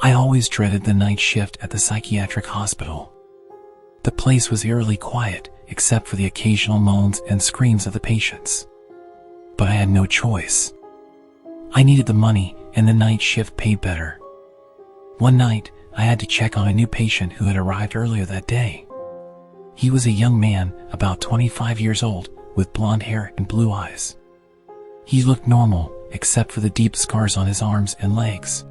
I always dreaded the night shift at the psychiatric hospital. The place was eerily quiet, except for the occasional moans and screams of the patients. But I had no choice. I needed the money, and the night shift paid better. One night, I had to check on a new patient who had arrived earlier that day. He was a young man, about 25 years old, with blonde hair and blue eyes. He looked normal, except for the deep scars on his arms and legs.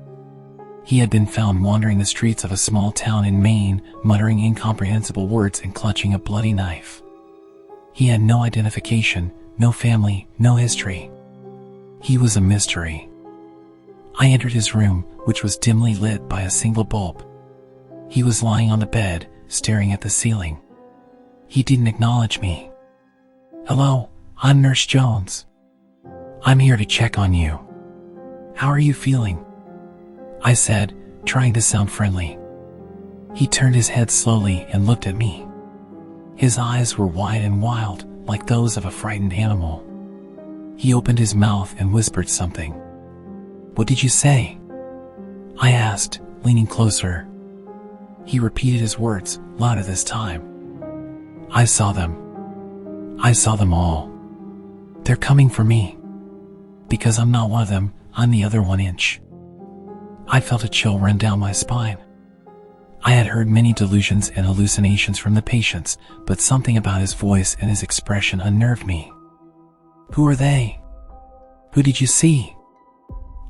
He had been found wandering the streets of a small town in Maine, muttering incomprehensible words and clutching a bloody knife. He had no identification, no family, no history. He was a mystery. I entered his room, which was dimly lit by a single bulb. He was lying on the bed, staring at the ceiling. He didn't acknowledge me. "Hello, I'm Nurse Jones. I'm here to check on you. How are you feeling?" I said, trying to sound friendly. He turned his head slowly and looked at me. His eyes were wide and wild, like those of a frightened animal. He opened his mouth and whispered something. "What did you say?" I asked, leaning closer. He repeated his words, louder this time. "I saw them. I saw them all. They're coming for me. Because I'm not one of them, I'm the other 1 inch." I felt a chill run down my spine. I had heard many delusions and hallucinations from the patients, but something about his voice and his expression unnerved me. "Who are they? Who did you see?"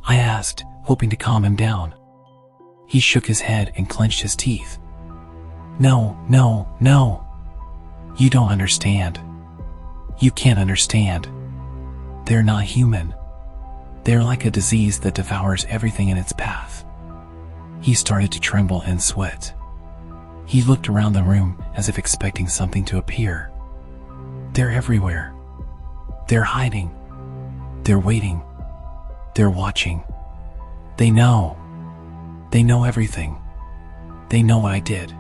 I asked, hoping to calm him down. He shook his head and clenched his teeth. No. You don't understand. You can't understand. They're not human. They're like a disease that devours everything in its path." He started to tremble and sweat. He looked around the room as if expecting something to appear. "They're everywhere. They're hiding. They're waiting. They're watching. They know. They know everything. They know what I did.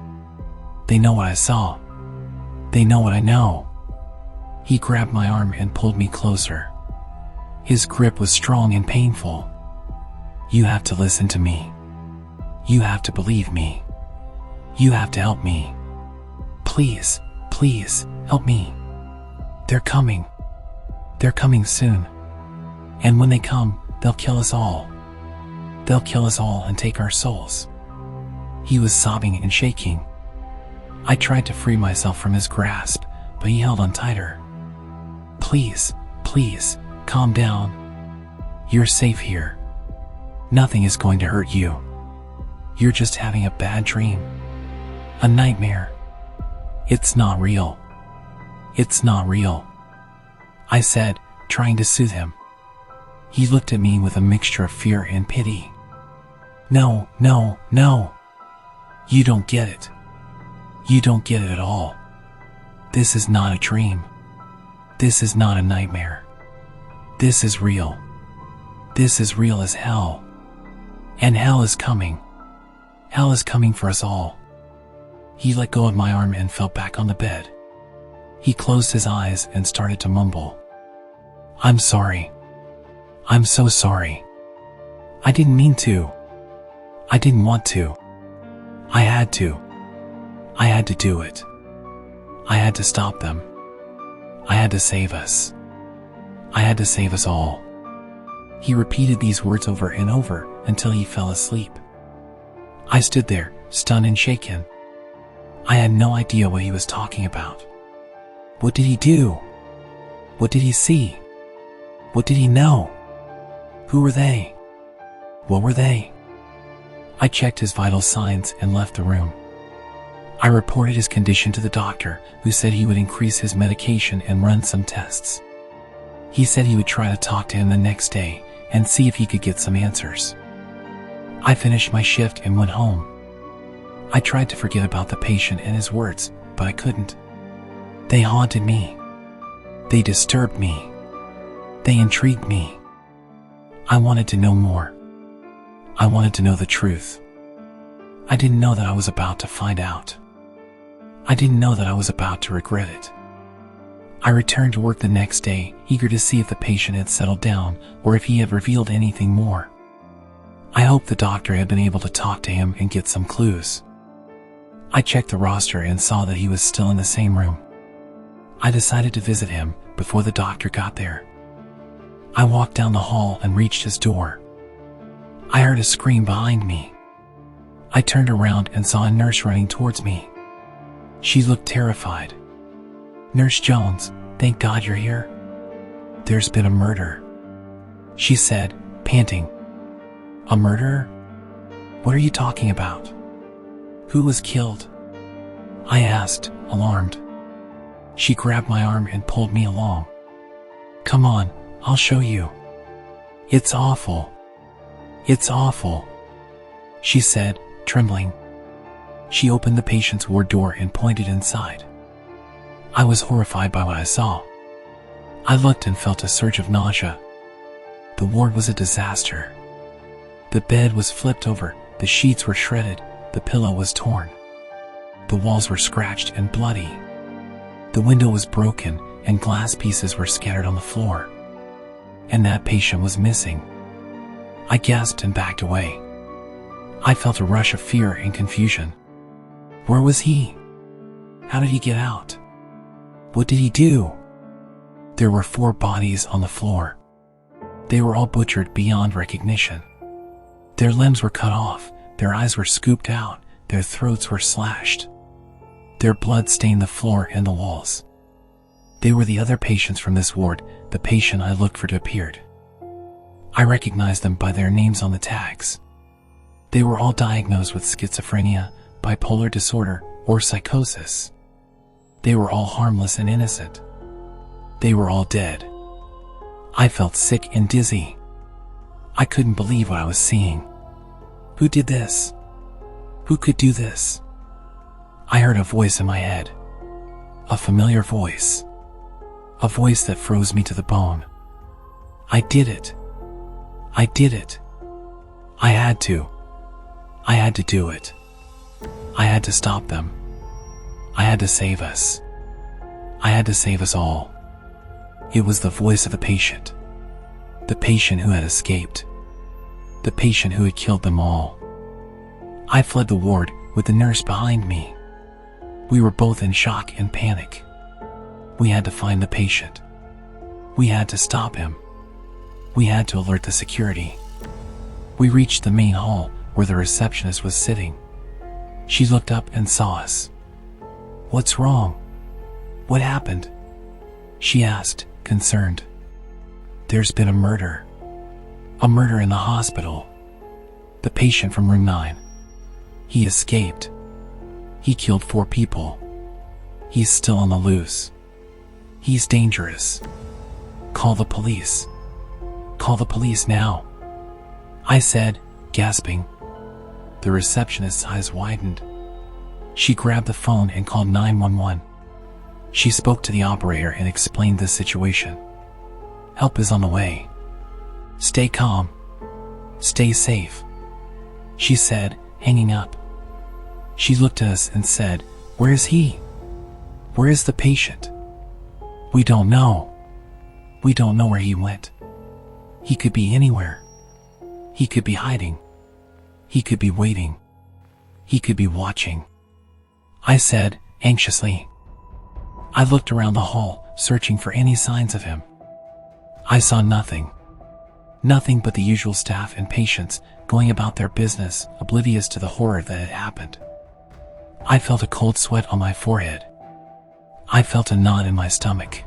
They know what I saw. They know what I know." He grabbed my arm and pulled me closer. His grip was strong and painful. "You have to listen to me. You have to believe me. You have to help me. Please, help me. They're coming. They're coming soon. And when they come, they'll kill us all. They'll kill us all and take our souls." He was sobbing and shaking. I tried to free myself from his grasp, but he held on tighter. Please, calm down. You're safe here. Nothing is going to hurt you. You're just having a bad dream. A nightmare. It's not real. It's not real," I said, trying to soothe him. He looked at me with a mixture of fear and pity. No. You don't get it. You don't get it at all. This is not a dream. This is not a nightmare. This is real. This is real as hell. And hell is coming. Hell is coming for us all." He let go of my arm and fell back on the bed. He closed his eyes and started to mumble. "I'm sorry. I'm so sorry. I didn't mean to. I didn't want to. I had to. I had to do it. I had to stop them. I had to save us. I had to save us all." He repeated these words over and over until he fell asleep. I stood there, stunned and shaken. I had no idea what he was talking about. What did he do? What did he see? What did he know? Who were they? What were they? I checked his vital signs and left the room. I reported his condition to the doctor, who said he would increase his medication and run some tests. He said he would try to talk to him the next day and see if he could get some answers. I finished my shift and went home. I tried to forget about the patient and his words, but I couldn't. They haunted me. They disturbed me. They intrigued me. I wanted to know more. I wanted to know the truth. I didn't know that I was about to find out. I didn't know that I was about to regret it. I returned to work the next day, eager to see if the patient had settled down or if he had revealed anything more. I hoped the doctor had been able to talk to him and get some clues. I checked the roster and saw that he was still in the same room. I decided to visit him before the doctor got there. I walked down the hall and reached his door. I heard a scream behind me. I turned around and saw a nurse running towards me. She looked terrified. "Nurse Jones, thank God you're here. There's been a murder," she said, panting. "A murder? What are you talking about? Who was killed?" I asked, alarmed. She grabbed my arm and pulled me along. "Come on, I'll show you. It's awful. It's awful," she said, trembling. She opened the patient's ward door and pointed inside. I was horrified by what I saw. I looked and felt a surge of nausea. The ward was a disaster. The bed was flipped over, the sheets were shredded, the pillow was torn. The walls were scratched and bloody. The window was broken and glass pieces were scattered on the floor. And that patient was missing. I gasped and backed away. I felt a rush of fear and confusion. Where was he? How did he get out? What did he do? There were 4 bodies on the floor. They were all butchered beyond recognition. Their limbs were cut off, their eyes were scooped out, their throats were slashed. Their blood stained the floor and the walls. They were the other patients from this ward, the patient I looked for appeared. I recognized them by their names on the tags. They were all diagnosed with schizophrenia, bipolar disorder, or psychosis. They were all harmless and innocent. They were all dead. I felt sick and dizzy. I couldn't believe what I was seeing. Who did this? Who could do this? I heard a voice in my head. A familiar voice. A voice that froze me to the bone. I did it. I did it. I had to. I had to do it. I had to stop them. I had to save us. I had to save us all. It was the voice of the patient. The patient who had escaped. The patient who had killed them all. I fled the ward with the nurse behind me. We were both in shock and panic. We had to find the patient. We had to stop him. We had to alert the security. We reached the main hall where the receptionist was sitting. She looked up and saw us. "What's wrong? What happened?" she asked, concerned. "There's been a murder. A murder in the hospital. The patient from room 9. He escaped. He killed 4 people. He's still on the loose. He's dangerous. Call the police. Call the police now," I said, gasping. The receptionist's eyes widened. She grabbed the phone and called 911. She spoke to the operator and explained the situation. "Help is on the way. Stay calm. Stay safe," she said, hanging up. She looked at us and said, "Where is he? Where is the patient? We don't know. We don't know where he went. He could be anywhere. He could be hiding. He could be waiting. He could be watching," I said, anxiously. I looked around the hall, searching for any signs of him. I saw nothing. Nothing but the usual staff and patients going about their business, oblivious to the horror that had happened. I felt a cold sweat on my forehead. I felt a knot in my stomach.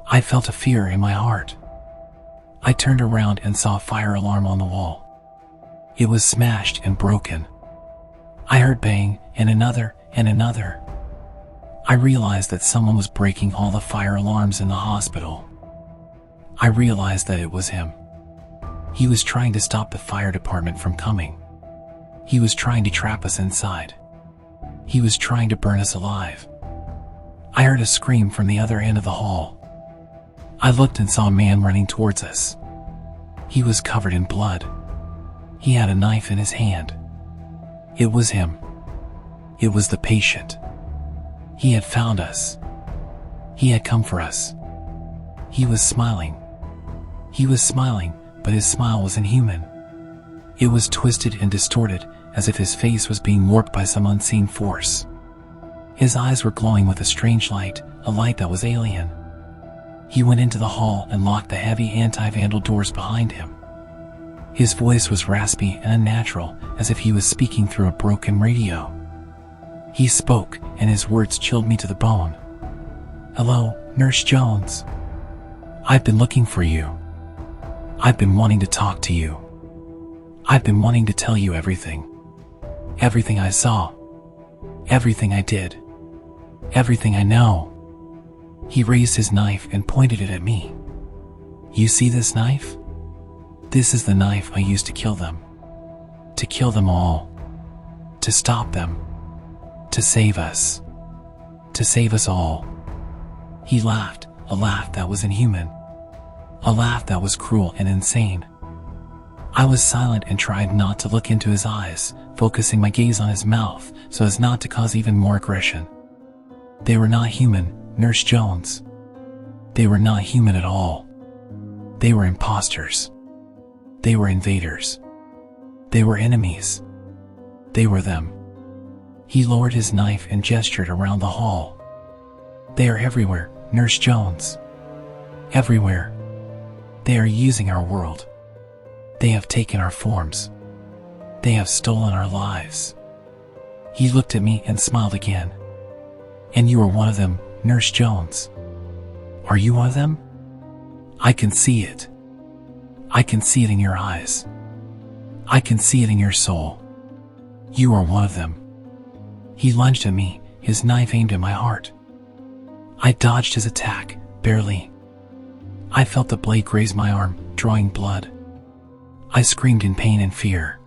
I felt a fear in my heart. I turned around and saw a fire alarm on the wall. It was smashed and broken. I heard bang, and another, and another. I realized that someone was breaking all the fire alarms in the hospital. I realized that it was him. He was trying to stop the fire department from coming. He was trying to trap us inside. He was trying to burn us alive. I heard a scream from the other end of the hall. I looked and saw a man running towards us. He was covered in blood. He had a knife in his hand. It was him. It was the patient. He had found us. He had come for us. He was smiling. He was smiling, but his smile was inhuman. It was twisted and distorted, as if his face was being warped by some unseen force. His eyes were glowing with a strange light, a light that was alien. He went into the hall and locked the heavy anti-vandal doors behind him. His voice was raspy and unnatural, as if he was speaking through a broken radio. He spoke, and his words chilled me to the bone. "Hello, Nurse Jones. I've been looking for you. I've been wanting to talk to you. I've been wanting to tell you everything. Everything I saw. Everything I did. Everything I know." He raised his knife and pointed it at me. "You see this knife? This is the knife I used to kill them. To kill them all. To stop them. To save us. To save us all." He laughed, a laugh that was inhuman. A laugh that was cruel and insane. I was silent and tried not to look into his eyes, focusing my gaze on his mouth so as not to cause even more aggression. They were not human, Nurse Jones. They were not human at all. They were imposters. They were invaders. They were enemies. They were them. He lowered his knife and gestured around the hall. "They are everywhere, Nurse Jones. Everywhere. They are using our world. They have taken our forms. They have stolen our lives." He looked at me and smiled again. "And you are one of them, Nurse Jones. Are you one of them? I can see it. I can see it in your eyes. I can see it in your soul. You are one of them." He lunged at me, his knife aimed at my heart. I dodged his attack, barely. I felt the blade graze my arm, drawing blood. I screamed in pain and fear.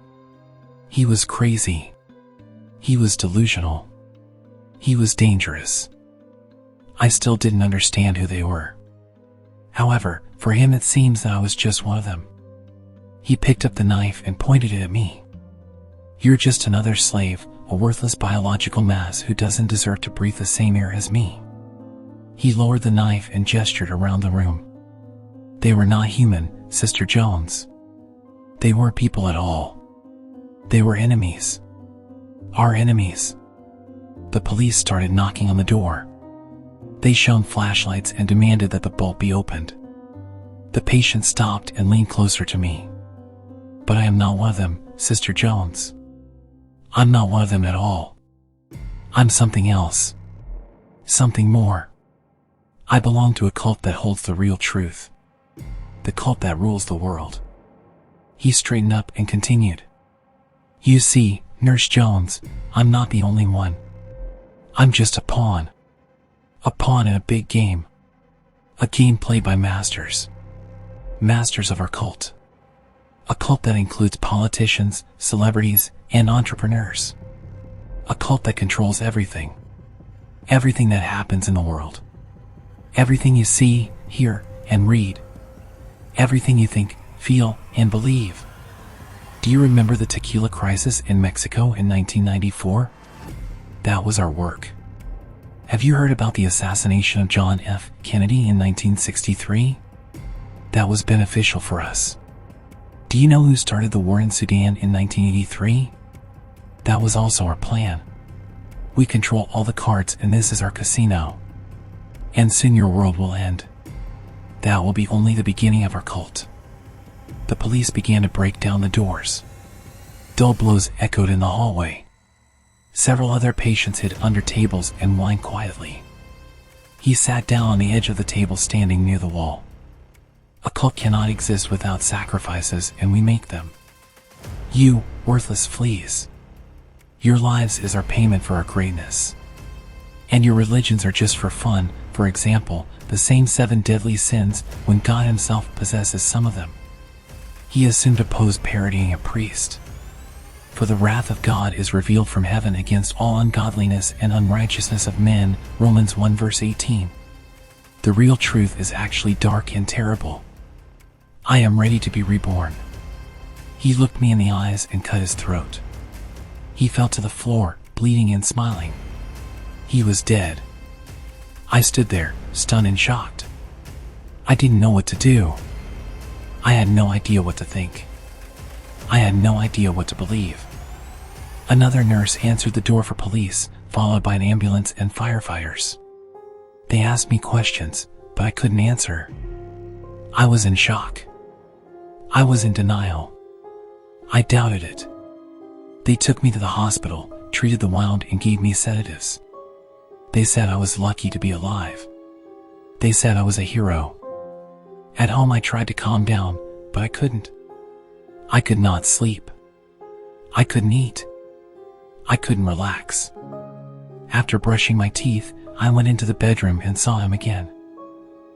He was crazy. He was delusional. He was dangerous. I still didn't understand who they were. However, for him it seems that I was just one of them. He picked up the knife and pointed it at me. "You're just another slave, a worthless biological mass who doesn't deserve to breathe the same air as me." He lowered the knife and gestured around the room. "They were not human, Sister Jones. They weren't people at all. They were enemies. Our enemies." The police started knocking on the door. They shone flashlights and demanded that the bolt be opened. The patient stopped and leaned closer to me. "But I am not one of them, Sister Jones. I'm not one of them at all. I'm something else. Something more. I belong to a cult that holds the real truth. The cult that rules the world." He straightened up and continued. "You see, Nurse Jones, I'm not the only one. I'm just a pawn. A pawn in a big game. A game played by masters. Masters of our cult. A cult that includes politicians, celebrities, and entrepreneurs. A cult that controls everything. Everything that happens in the world. Everything you see, hear, and read. Everything you think, feel, and believe. Do you remember the tequila crisis in Mexico in 1994? That was our work. Have you heard about the assassination of John F. Kennedy in 1963? That was beneficial for us. Do you know who started the war in Sudan in 1983? That was also our plan. We control all the cards and this is our casino. And soon your world will end. That will be only the beginning of our cult." The police began to break down the doors. Dull blows echoed in the hallway. Several other patients hid under tables and whined quietly. He sat down on the edge of the table standing near the wall. "A cult cannot exist without sacrifices, and we make them. You, worthless fleas. Your lives is our payment for our greatness. And your religions are just for fun, for example, the same 7 deadly sins when God himself possesses some of them." He assumed a pose parodying a priest. "For the wrath of God is revealed from heaven against all ungodliness and unrighteousness of men," Romans 1 verse 18. The real truth is actually dark and terrible. I am ready to be reborn. He looked me in the eyes and cut his throat. He fell to the floor, bleeding and smiling. He was dead. I stood there, stunned and shocked. I didn't know what to do. I had no idea what to think. I had no idea what to believe. Another nurse answered the door for police, followed by an ambulance and firefighters. They asked me questions, but I couldn't answer. I was in shock. I was in denial. I doubted it. They took me to the hospital, treated the wound, and gave me sedatives. They said I was lucky to be alive. They said I was a hero. At home I tried to calm down, but I couldn't. I could not sleep. I couldn't eat. I couldn't relax. After brushing my teeth, I went into the bedroom and saw him again.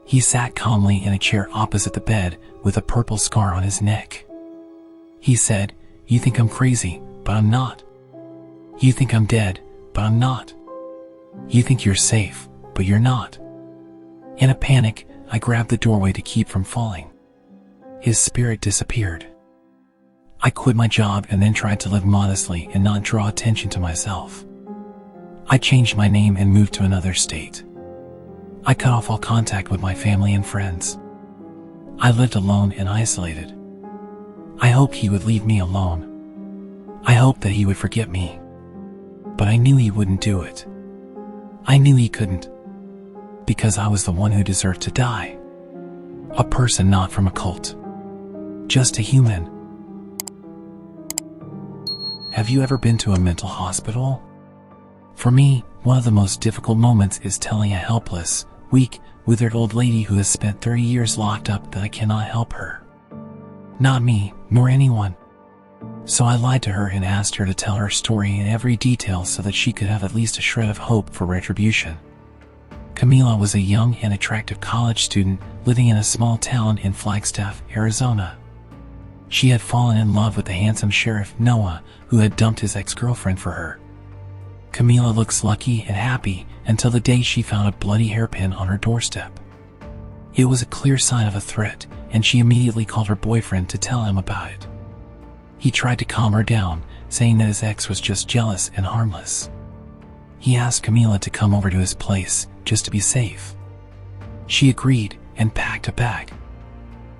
He sat calmly in a chair opposite the bed with a purple scar on his neck. He said, "You think I'm crazy, but I'm not. You think I'm dead, but I'm not. You think you're safe, but you're not." In a panic, I grabbed the doorway to keep from falling. His spirit disappeared. I quit my job and then tried to live modestly and not draw attention to myself. I changed my name and moved to another state. I cut off all contact with my family and friends. I lived alone and isolated. I hoped he would leave me alone. I hoped that he would forget me. But I knew he wouldn't do it. I knew he couldn't. Because I was the one who deserved to die. A person not from a cult. Just a human. Have you ever been to a mental hospital? For me, one of the most difficult moments is telling a helpless, weak, withered old lady who has spent 30 years locked up that I cannot help her. Not me, nor anyone. So I lied to her and asked her to tell her story in every detail so that she could have at least a shred of hope for retribution. Camila was a young and attractive college student living in a small town in Flagstaff, Arizona. She had fallen in love with the handsome sheriff Noah, who had dumped his ex-girlfriend for her. Camila looks lucky and happy until the day she found a bloody hairpin on her doorstep. It was a clear sign of a threat, and she immediately called her boyfriend to tell him about it. He tried to calm her down, saying that his ex was just jealous and harmless. He asked Camila to come over to his place, just to be safe. She agreed and packed a bag.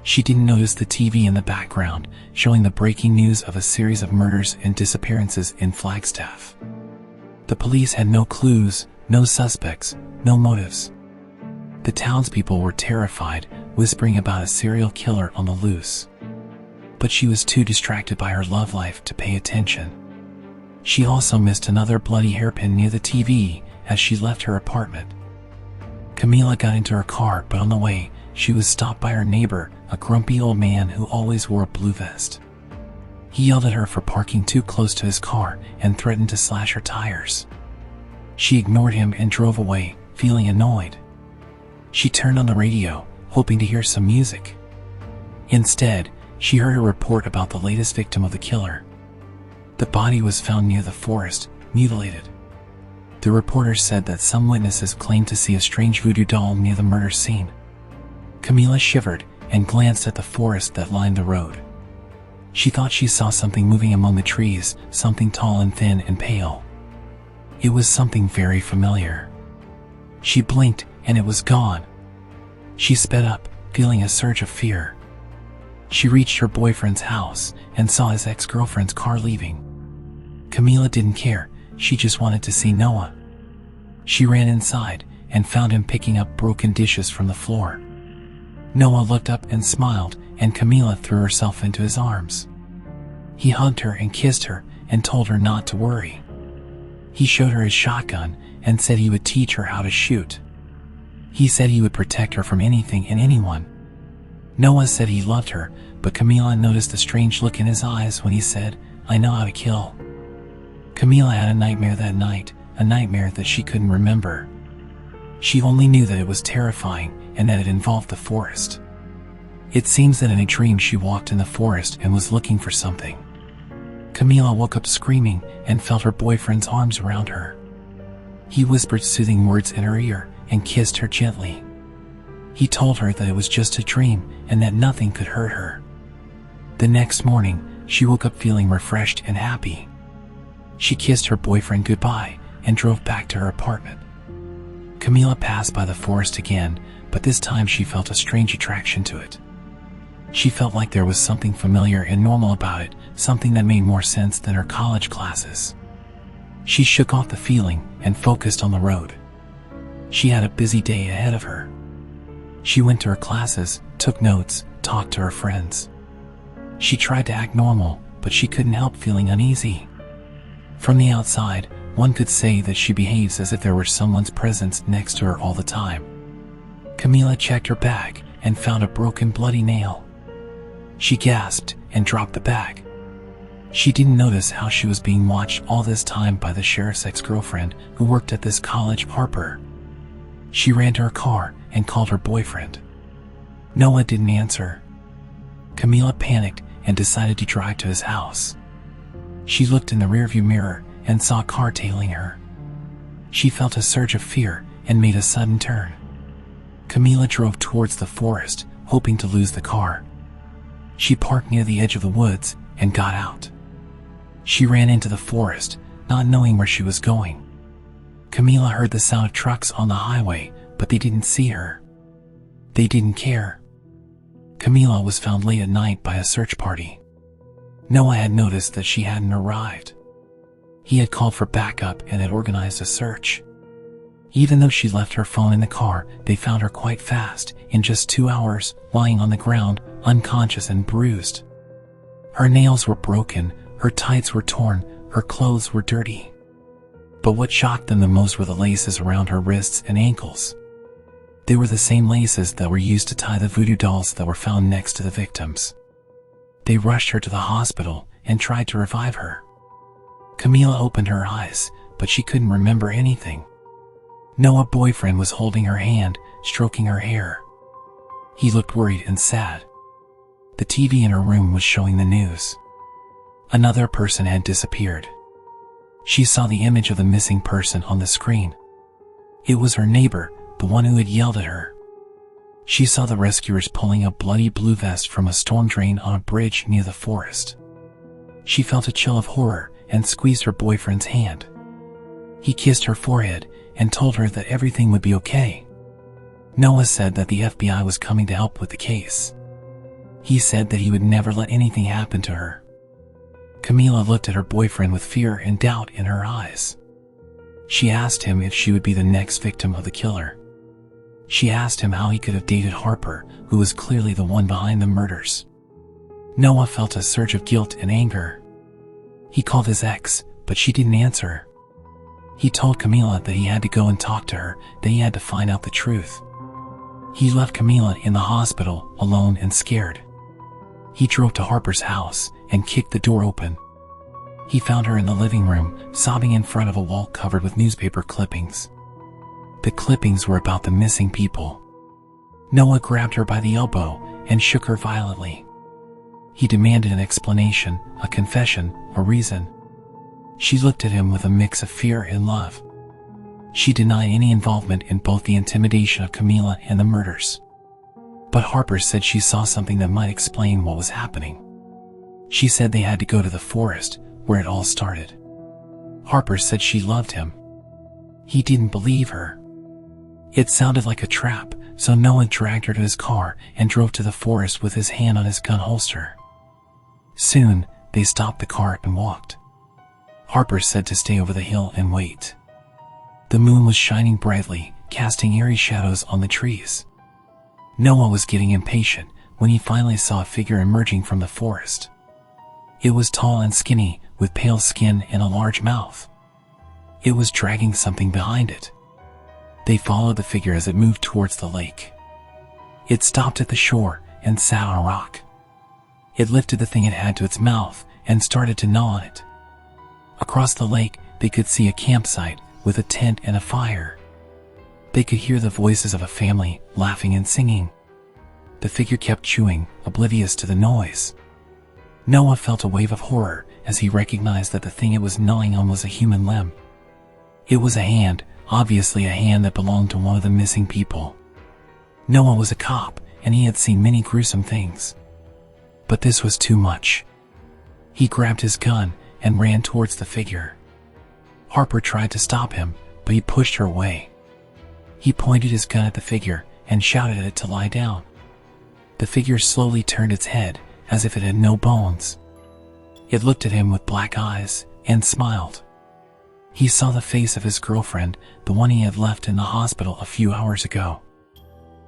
She didn't notice the TV in the background, showing the breaking news of a series of murders and disappearances in Flagstaff. The police had no clues, no suspects, no motives. The townspeople were terrified, whispering about a serial killer on the loose. But she was too distracted by her love life to pay attention. She also missed another bloody hairpin near the TV as she left her apartment. Camila got into her car, but on the way, she was stopped by her neighbor, a grumpy old man who always wore a blue vest. He yelled at her for parking too close to his car and threatened to slash her tires. She ignored him and drove away, feeling annoyed. She turned on the radio, hoping to hear some music. Instead, she heard a report about the latest victim of the killer. The body was found near the forest, mutilated. The reporter said that some witnesses claimed to see a strange voodoo doll near the murder scene. Camila shivered and glanced at the forest that lined the road. She thought she saw something moving among the trees, something tall and thin and pale. It was something very familiar. She blinked and it was gone. She sped up, feeling a surge of fear. She reached her boyfriend's house and saw his ex-girlfriend's car leaving. Camila didn't care, she just wanted to see Noah. She ran inside and found him picking up broken dishes from the floor. Noah looked up and smiled, and Camila threw herself into his arms. He hugged her and kissed her and told her not to worry. He showed her his shotgun and said he would teach her how to shoot. He said he would protect her from anything and anyone. Noah said he loved her, but Camila noticed a strange look in his eyes when he said, "I know how to kill." Camila had a nightmare that night, a nightmare that she couldn't remember. She only knew that it was terrifying and that it involved the forest. It seems that in a dream she walked in the forest and was looking for something. Camila woke up screaming and felt her boyfriend's arms around her. He whispered soothing words in her ear and kissed her gently. He told her that it was just a dream and that nothing could hurt her. The next morning, she woke up feeling refreshed and happy. She kissed her boyfriend goodbye and drove back to her apartment. Camila passed by the forest again, but this time she felt a strange attraction to it. She felt like there was something familiar and normal about it, something that made more sense than her college classes. She shook off the feeling and focused on the road. She had a busy day ahead of her. She went to her classes, took notes, talked to her friends. She tried to act normal, but she couldn't help feeling uneasy. From the outside, one could say that she behaves as if there were someone's presence next to her all the time. Camila checked her bag and found a broken, bloody nail. She gasped and dropped the bag. She didn't notice how she was being watched all this time by the sheriff's ex-girlfriend who worked at this college, Harper. She ran to her car and called her boyfriend. Noah didn't answer. Camila panicked and decided to drive to his house. She looked in the rearview mirror and saw a car tailing her. She felt a surge of fear and made a sudden turn. Camila drove towards the forest, hoping to lose the car. She parked near the edge of the woods and got out. She ran into the forest, not knowing where she was going. Camila heard the sound of trucks on the highway, but they didn't see her. They didn't care. Camila was found late at night by a search party. Noah had noticed that she hadn't arrived. He had called for backup and had organized a search. Even though she left her phone in the car, they found her quite fast, in just 2 hours, lying on the ground, unconscious and bruised. Her nails were broken, her tights were torn, her clothes were dirty. But what shocked them the most were the laces around her wrists and ankles. They were the same laces that were used to tie the voodoo dolls that were found next to the victims. They rushed her to the hospital and tried to revive her. Camila opened her eyes, but she couldn't remember anything. Noah's boyfriend was holding her hand, stroking her hair. He looked worried and sad. The TV in her room was showing the news. Another person had disappeared. She saw the image of the missing person on the screen. It was her neighbor, the one who had yelled at her. She saw the rescuers pulling a bloody blue vest from a storm drain on a bridge near the forest. She felt a chill of horror and squeezed her boyfriend's hand. He kissed her forehead and told her that everything would be okay. Noah said that the FBI was coming to help with the case. He said that he would never let anything happen to her. Camila looked at her boyfriend with fear and doubt in her eyes. She asked him if she would be the next victim of the killer. She asked him how he could have dated Harper, who was clearly the one behind the murders. Noah felt a surge of guilt and anger. He called his ex, but she didn't answer. He told Camila that he had to go and talk to her, that he had to find out the truth. He left Camila in the hospital, alone and scared. He drove to Harper's house and kicked the door open. He found her in the living room, sobbing in front of a wall covered with newspaper clippings. The clippings were about the missing people. Noah grabbed her by the elbow and shook her violently. He demanded an explanation, a confession, a reason. She looked at him with a mix of fear and love. She denied any involvement in both the intimidation of Camila and the murders. But Harper said she saw something that might explain what was happening. She said they had to go to the forest, where it all started. Harper said she loved him. He didn't believe her. It sounded like a trap, so Noah dragged her to his car and drove to the forest with his hand on his gun holster. Soon, they stopped the car and walked. Harper said to stay over the hill and wait. The moon was shining brightly, casting eerie shadows on the trees. Noah was getting impatient when he finally saw a figure emerging from the forest. It was tall and skinny, with pale skin and a large mouth. It was dragging something behind it. They followed the figure as it moved towards the lake. It stopped at the shore and sat on a rock. It lifted the thing it had to its mouth and started to gnaw on it. Across the lake, they could see a campsite with a tent and a fire. They could hear the voices of a family laughing and singing. The figure kept chewing, oblivious to the noise. Noah felt a wave of horror as he recognized that the thing it was gnawing on was a human limb. It was a hand, obviously a hand that belonged to one of the missing people. Noah was a cop, and he had seen many gruesome things. But this was too much. He grabbed his gun and ran towards the figure. Harper tried to stop him, but he pushed her away. He pointed his gun at the figure and shouted at it to lie down. The figure slowly turned its head, as if it had no bones. It looked at him with black eyes and smiled. He saw the face of his girlfriend, the one he had left in the hospital a few hours ago.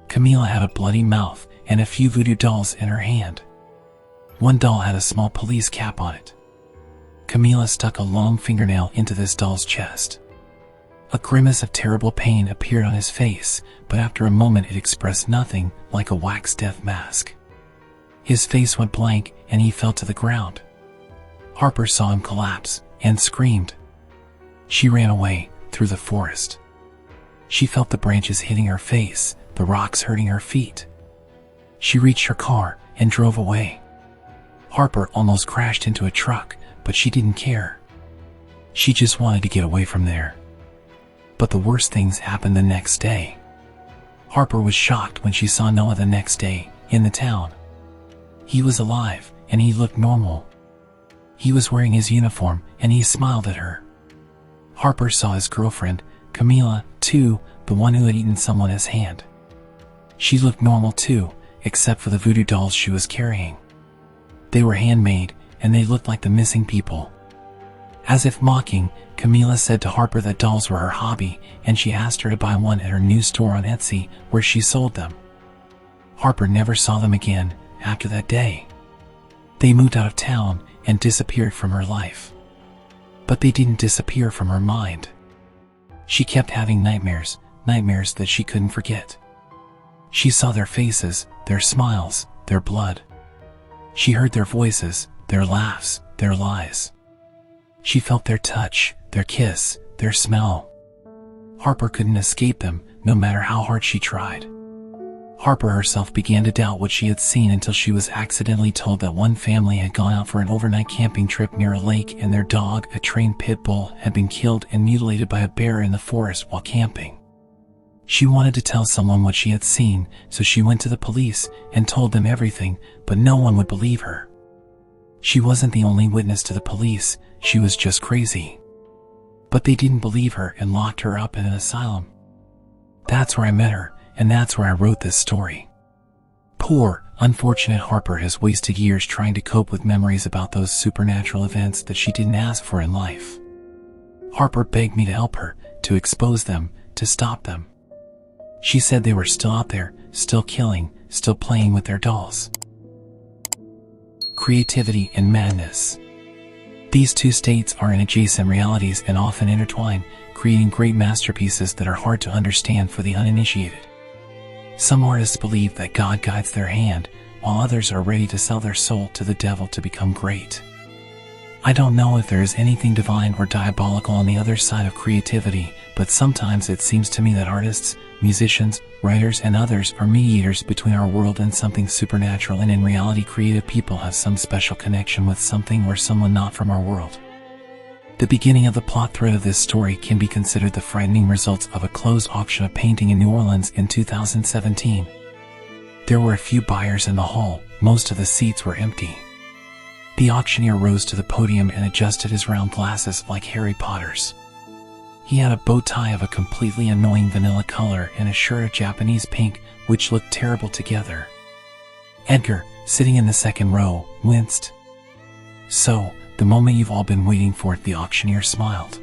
Camila had a bloody mouth and a few voodoo dolls in her hand. One doll had a small police cap on it. Camila stuck a long fingernail into this doll's chest. A grimace of terrible pain appeared on his face, but after a moment it expressed nothing, like a wax death mask. His face went blank and he fell to the ground. Harper saw him collapse and screamed. She ran away through the forest. She felt the branches hitting her face, the rocks hurting her feet. She reached her car and drove away. Harper almost crashed into a truck, but she didn't care. She just wanted to get away from there. But the worst things happened the next day. Harper was shocked when she saw Noah the next day in the town. He was alive and he looked normal. He was wearing his uniform and he smiled at her. Harper saw his girlfriend, Camila, too, the one who had eaten someone's hand. She looked normal too, except for the voodoo dolls she was carrying. They were handmade and they looked like the missing people. As if mocking, Camila said to Harper that dolls were her hobby and she asked her to buy one at her new store on Etsy where she sold them. Harper never saw them again after that day. They moved out of town and disappeared from her life. But they didn't disappear from her mind. She kept having nightmares that she couldn't forget. She saw their faces, their smiles, their blood. She heard their voices, their laughs, their lies. She felt their touch, their kiss, their smell. Harper couldn't escape them, no matter how hard she tried. Harper herself began to doubt what she had seen until she was accidentally told that one family had gone out for an overnight camping trip near a lake and their dog, a trained pit bull, had been killed and mutilated by a bear in the forest while camping. She wanted to tell someone what she had seen, so she went to the police and told them everything, but no one would believe her. She wasn't the only witness to the police, she was just crazy. But they didn't believe her and locked her up in an asylum. That's where I met her, and that's where I wrote this story. Poor, unfortunate Harper has wasted years trying to cope with memories about those supernatural events that she didn't ask for in life. Harper begged me to help her, to expose them, to stop them. She said they were still out there, still killing, still playing with their dolls. Creativity and madness. These two states are in adjacent realities and often intertwine, creating great masterpieces that are hard to understand for the uninitiated. Some artists believe that God guides their hand, while others are ready to sell their soul to the devil to become great. I don't know if there is anything divine or diabolical on the other side of creativity, but sometimes it seems to me that artists, musicians, writers, and others are mediators between our world and something supernatural, and in reality creative people have some special connection with something or someone not from our world. The beginning of the plot thread of this story can be considered the frightening results of a closed auction of painting in New Orleans in 2017. There were a few buyers in the hall, most of the seats were empty. The auctioneer rose to the podium and adjusted his round glasses like Harry Potter's. He had a bow tie of a completely annoying vanilla color and a shirt of Japanese pink, which looked terrible together. Edgar, sitting in the second row, winced. "So, the moment you've all been waiting for," the auctioneer smiled.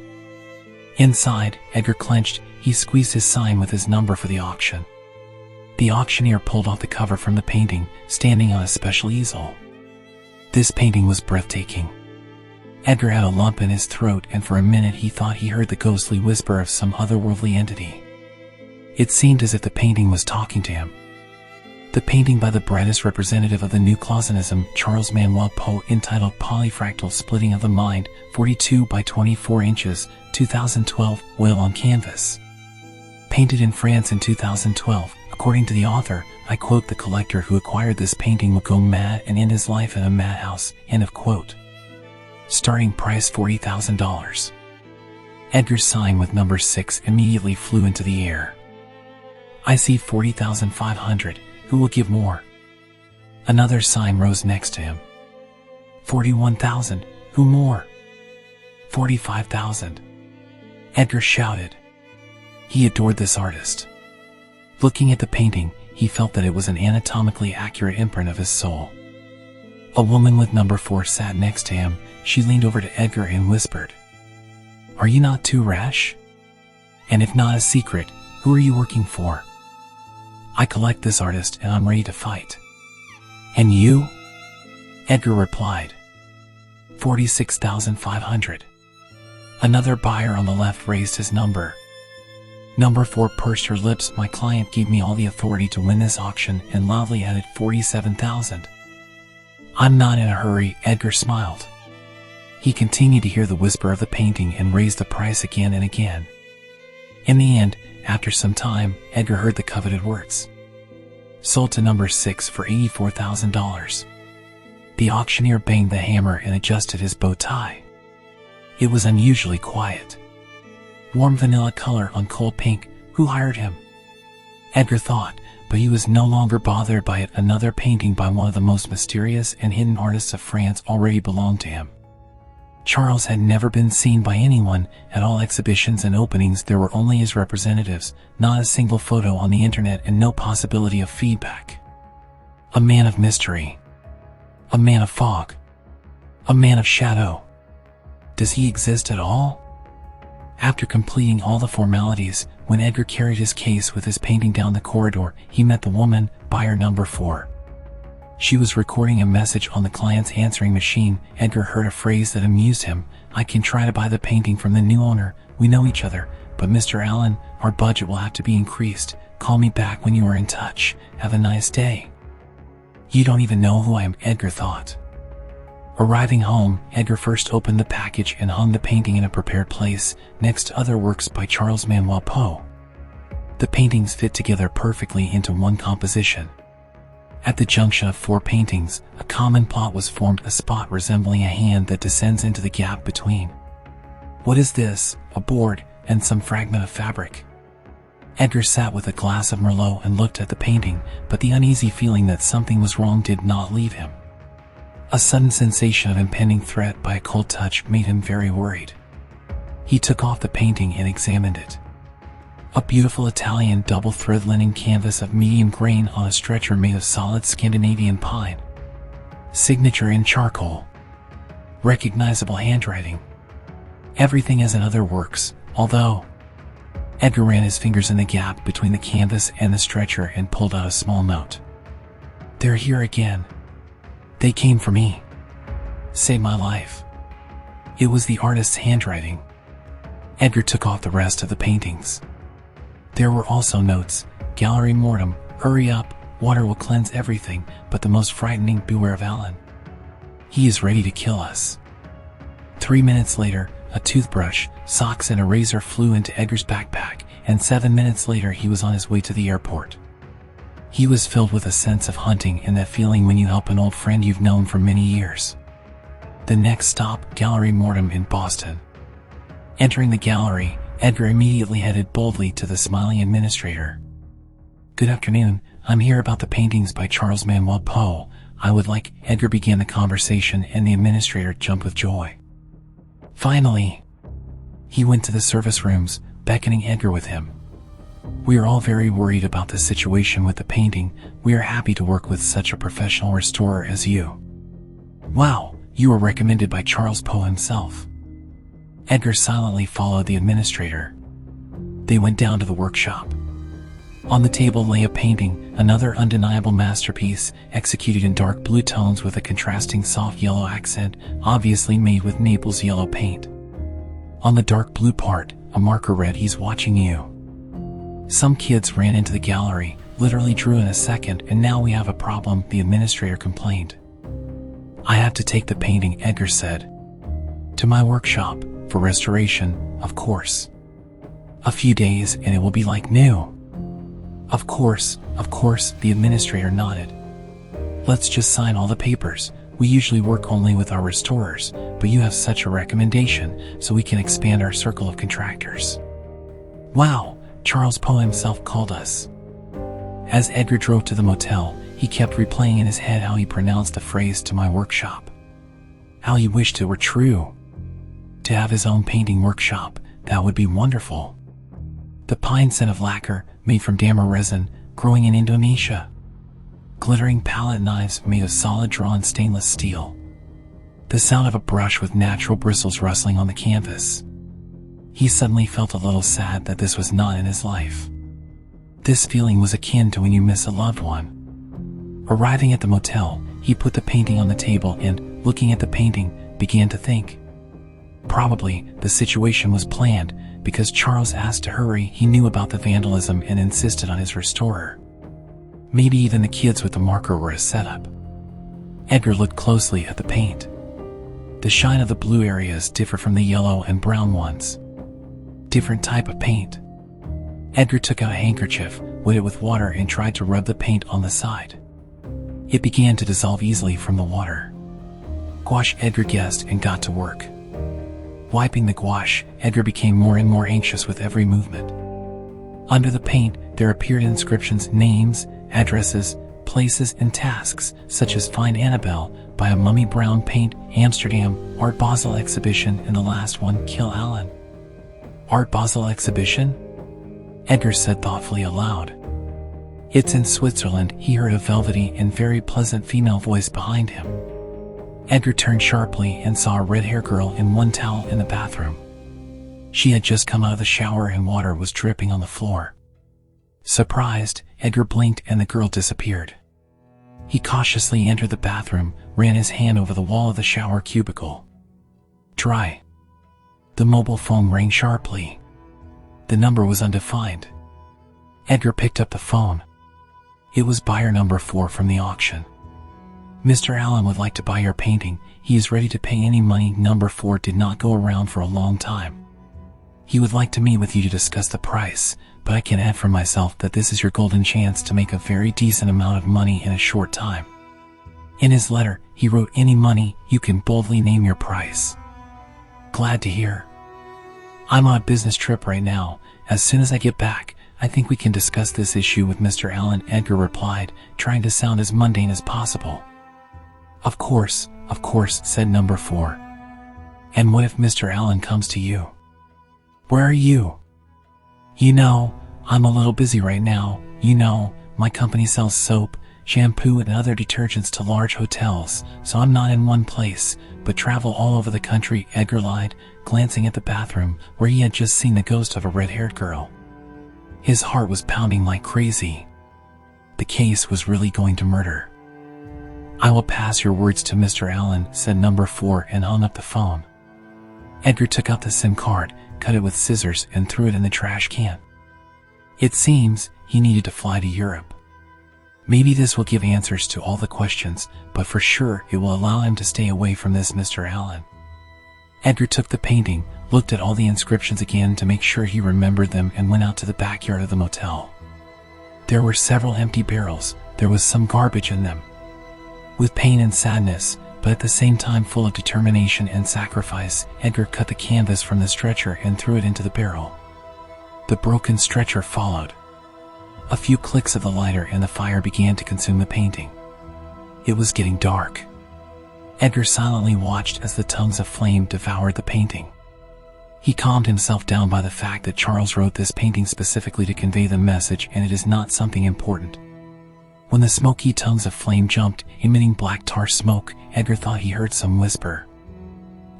Inside, Edgar clenched. He squeezed his sign with his number for the auction. The auctioneer pulled off the cover from the painting, standing on a special easel. This painting was breathtaking. Edgar had a lump in his throat, and for a minute he thought he heard the ghostly whisper of some otherworldly entity. It seemed as if the painting was talking to him. The painting by the brightest representative of the new Clausenism, Charles Manuel Poe, entitled Polyfractal Splitting of the Mind, 42 by 24 inches, 2012, oil on canvas. Painted in France in 2012, according to the author, I quote, "The collector who acquired this painting will go mad and end his life in a madhouse," end of quote. Starting price $40,000. Edgar's sign with number 6 immediately flew into the air. "I see 40,500, who will give more?" Another sign rose next to him. 41,000, who more? 45,000. Edgar shouted. He adored this artist. Looking at the painting, he felt that it was an anatomically accurate imprint of his soul. A woman with number 4 sat next to him. She leaned over to Edgar and whispered, "Are you not too rash? And if not a secret, who are you working for?" "I collect this artist and I'm ready to fight." "And you?" Edgar replied, 46,500. Another buyer on the left raised his number. Number 4 pursed her lips. "My client gave me all the authority to win this auction," and loudly added 47,000. "I'm not in a hurry," Edgar smiled. He continued to hear the whisper of the painting and raised the price again and again. In the end, after some time, Edgar heard the coveted words. "Sold to number 6 for $84,000. The auctioneer banged the hammer and adjusted his bow tie. It was unusually quiet. Warm vanilla color on cold pink. Who hired him? Edgar thought, but he was no longer bothered by it. Another painting by one of the most mysterious and hidden artists of France already belonged to him. Charles had never been seen by anyone. At all exhibitions and openings there were only his representatives, not a single photo on the internet, and no possibility of feedback. A man of mystery. A man of fog. A man of shadow. Does he exist at all? After completing all the formalities, when Edgar carried his case with his painting down the corridor, he met the woman, buyer number 4. She was recording a message on the client's answering machine. Edgar heard a phrase that amused him. "I can try to buy the painting from the new owner. We know each other. But Mr. Allen, our budget will have to be increased. Call me back when you are in touch. Have a nice day." "You don't even know who I am," Edgar thought. Arriving home, Edgar first opened the package and hung the painting in a prepared place, next to other works by Charles Manuel Poe. The paintings fit together perfectly into one composition. At the junction of 4 paintings, a common plot was formed, a spot resembling a hand that descends into the gap between. "What is this?" "A board and some fragment of fabric." Edgar sat with a glass of Merlot and looked at the painting, but the uneasy feeling that something was wrong did not leave him. A sudden sensation of impending threat by a cold touch made him very worried. He took off the painting and examined it. A beautiful Italian double-thread linen canvas of medium grain on a stretcher made of solid Scandinavian pine. Signature in charcoal. Recognizable handwriting. Everything as in other works, although... Edgar ran his fingers in the gap between the canvas and the stretcher and pulled out a small note. "They're here again. They came for me. Saved my life." It was the artist's handwriting. Edgar took off the rest of the paintings. There were also notes. "Gallery mortem, hurry up, water will cleanse everything, but the most frightening, beware of Allen. He is ready to kill us." 3 minutes later, a toothbrush, socks and a razor flew into Edgar's backpack, and 7 minutes later he was on his way to the airport. He was filled with a sense of hunting and that feeling when you help an old friend you've known for many years. The next stop, Gallery Mortem in Boston. Entering the gallery, Edgar immediately headed boldly to the smiling administrator. "Good afternoon, I'm here about the paintings by Charles Manuel Poe. I would like..." Edgar began the conversation and the administrator jumped with joy. Finally, he went to the service rooms, beckoning Edgar with him. "We are all very worried about the situation with the painting. We are happy to work with such a professional restorer as you." "Wow, you were recommended by Charles Poe himself." Edgar silently followed the administrator. They went down to the workshop. On the table lay a painting, another undeniable masterpiece, executed in dark blue tones with a contrasting soft yellow accent, obviously made with Naples yellow paint. On the dark blue part, a marker read, "He's watching you." Some kids ran into the gallery, literally drew in a second, and now we have a problem, the administrator complained. "I have to take the painting," Edgar said. "To my workshop, for restoration, of course. A few days and it will be like new." Of course, the administrator nodded. "Let's just sign all the papers. We usually work only with our restorers, but you have such a recommendation, so we can expand our circle of contractors." "Wow, Charles Poe himself called us." As Edgar drove to the motel, he kept replaying in his head how he pronounced the phrase "to my workshop." How he wished it were true. To have his own painting workshop, that would be wonderful. The pine scent of lacquer, made from dammer resin, growing in Indonesia. glittering palette knives made of solid drawn stainless steel. The sound of a brush with natural bristles rustling on the canvas. He suddenly felt a little sad that this was not in his life. This feeling was akin to when you miss a loved one. Arriving at the motel, he put the painting on the table and, looking at the painting, began to think. Probably, the situation was planned, because Charles asked to hurry. He knew about the vandalism and insisted on his restorer. Maybe even the kids with the marker were a setup. Edgar looked closely at the paint. The shine of the blue areas differ from the yellow and brown ones. Different type of paint. Edgar took out a handkerchief, wet it with water, and tried to rub the paint on the side. It began to dissolve easily from the water. Gouache, Edgar guessed, and got to work. Wiping the gouache, Edgar became more and more anxious with every movement. Under the paint, there appeared inscriptions, names, addresses, places, and tasks, such as Find Annabelle, Buy a Mummy Brown Paint, Amsterdam, Art Basel Exhibition, and the last one, Kill Alan. Art Basel Exhibition? Edgar said thoughtfully aloud. It's in Switzerland, he heard a velvety and very pleasant female voice behind him. Edgar turned sharply and saw a red-haired girl in one towel in the bathroom. She had just come out of the shower and water was dripping on the floor. Surprised, Edgar blinked and the girl disappeared. He cautiously entered the bathroom, ran his hand over the wall of the shower cubicle. Dry. The mobile phone rang sharply. The number was undefined. Edgar picked up the phone. It was buyer number 4 from the auction. Mr. Allen would like to buy your painting. He is ready to pay any money. Number 4 did not go around for a long time. He would like to meet with you to discuss the price, but I can add for myself that this is your golden chance to make a very decent amount of money in a short time. In his letter, he wrote, any money, you can boldly name your price. Glad to hear. I'm on a business trip right now. As soon as I get back, I think we can discuss this issue with Mr. Allen, Edgar replied, trying to sound as mundane as possible. Of course, said number 4. And what if Mr. Allen comes to you? Where are you? You know, I'm a little busy right now. You know, my company sells soap, shampoo, and other detergents to large hotels, so I'm not in one place, but travel all over the country, Edgar lied, glancing at the bathroom, where he had just seen the ghost of a red-haired girl. His heart was pounding like crazy. The case was really going to murder. I will pass your words to Mr. Allen, said number 4 and hung up the phone. Edgar took out the SIM card, cut it with scissors, and threw it in the trash can. It seems he needed to fly to Europe. Maybe this will give answers to all the questions, but for sure it will allow him to stay away from this Mr. Allen. Edgar took the painting, looked at all the inscriptions again to make sure he remembered them, and went out to the backyard of the motel. There were several empty barrels. There was some garbage in them. With pain and sadness, but at the same time full of determination and sacrifice, Edgar cut the canvas from the stretcher and threw it into the barrel. The broken stretcher followed. A few clicks of the lighter and the fire began to consume the painting. It was getting dark. Edgar silently watched as the tongues of flame devoured the painting. He calmed himself down by the fact that Charles wrote this painting specifically to convey the message, and it is not something important. When the smoky tongues of flame jumped, emitting black tar smoke, Edgar thought he heard some whisper.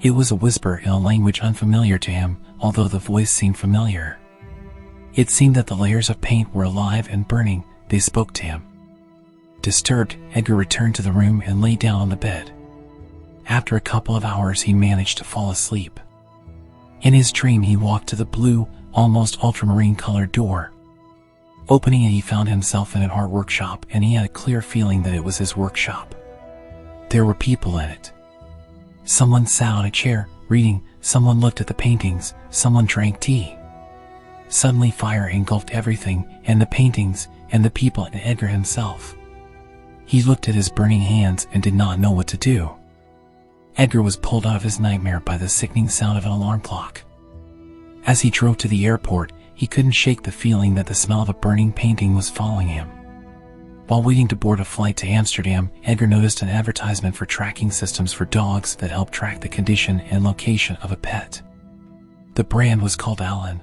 It was a whisper in a language unfamiliar to him, although the voice seemed familiar. It seemed that the layers of paint were alive and burning. They spoke to him. Disturbed, Edgar returned to the room and lay down on the bed. After a couple of hours, he managed to fall asleep. In his dream, he walked to the blue, almost ultramarine-colored door. Opening it, he found himself in an art workshop, and he had a clear feeling that it was his workshop. There were people in it. Someone sat on a chair, reading, someone looked at the paintings, someone drank tea. Suddenly fire engulfed everything, and the paintings, and the people, and Edgar himself. He looked at his burning hands and did not know what to do. Edgar was pulled out of his nightmare by the sickening sound of an alarm clock. As he drove to the airport, he couldn't shake the feeling that the smell of a burning painting was following him. While waiting to board a flight to Amsterdam, Edgar noticed an advertisement for tracking systems for dogs that help track the condition and location of a pet. The brand was called Alan.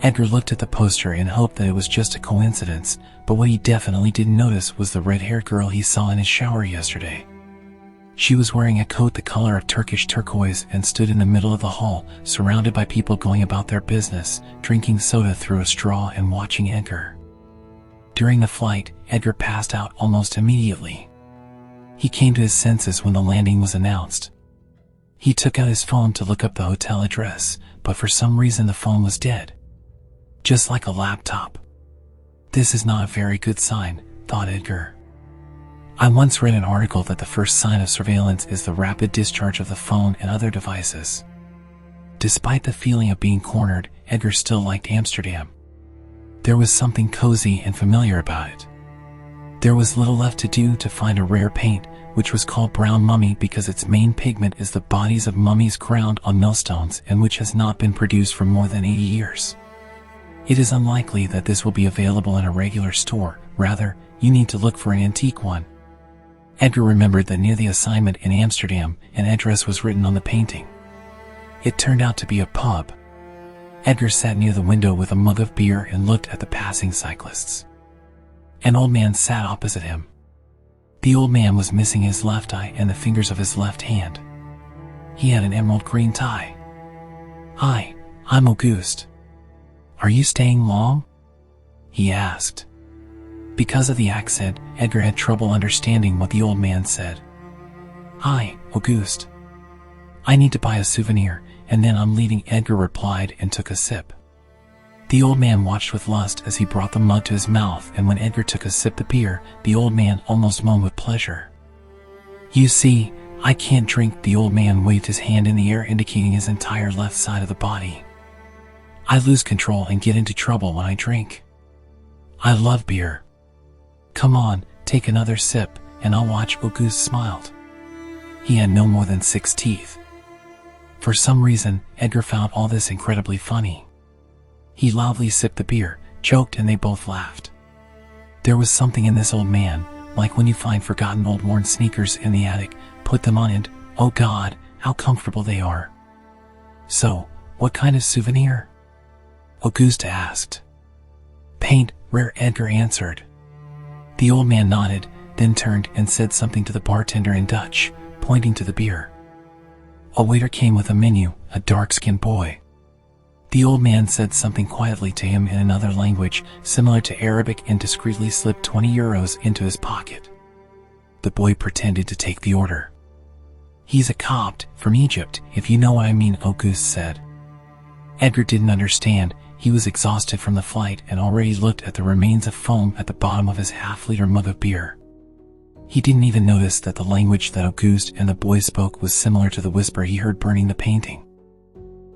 Edgar looked at the poster and hoped that it was just a coincidence, but what he definitely didn't notice was the red-haired girl he saw in his shower yesterday. She was wearing a coat the color of Turkish turquoise and stood in the middle of the hall, surrounded by people going about their business, drinking soda through a straw and watching Edgar. During the flight, Edgar passed out almost immediately. He came to his senses when the landing was announced. He took out his phone to look up the hotel address, but for some reason the phone was dead. Just like a laptop. This is not a very good sign, thought Edgar. I once read an article that the first sign of surveillance is the rapid discharge of the phone and other devices. Despite the feeling of being cornered, Edgar still liked Amsterdam. There was something cozy and familiar about it. There was little left to do to find a rare paint, which was called brown mummy because its main pigment is the bodies of mummies ground on millstones and which has not been produced for more than 80 years. It is unlikely that this will be available in a regular store. Rather, you need to look for an antique one. Edgar remembered that near the assignment in Amsterdam, an address was written on the painting. It turned out to be a pub. Edgar sat near the window with a mug of beer and looked at the passing cyclists. An old man sat opposite him. The old man was missing his left eye and the fingers of his left hand. He had an emerald green tie. "Hi, I'm Auguste. Are you staying long?" he asked. Because of the accent, Edgar had trouble understanding what the old man said. "Hi, Auguste. I need to buy a souvenir, and then I'm leaving," Edgar replied and took a sip. The old man watched with lust as he brought the mug to his mouth, and when Edgar took a sip of beer, the old man almost moaned with pleasure. "You see, I can't drink," the old man waved his hand in the air indicating his entire left side of the body. "I lose control and get into trouble when I drink. I love beer. Come on, take another sip, and I'll watch." Auguste smiled. He had no more than 6 teeth. For some reason, Edgar found all this incredibly funny. He loudly sipped the beer, joked, and they both laughed. There was something in this old man, like when you find forgotten old worn sneakers in the attic, put them on and, oh God, how comfortable they are. "So, what kind of souvenir?" Auguste asked. "Paint, rare," Edgar answered. The old man nodded, then turned and said something to the bartender in Dutch, pointing to the beer. A waiter came with a menu, a dark-skinned boy. The old man said something quietly to him in another language, similar to Arabic, and discreetly slipped 20 euros into his pocket. The boy pretended to take the order. "He's a Copt, from Egypt, if you know what I mean," Auguste said. Edgar didn't understand. He was exhausted from the flight and already looked at the remains of foam at the bottom of his half-liter mug of beer. He didn't even notice that the language that Auguste and the boy spoke was similar to the whisper he heard burning the painting.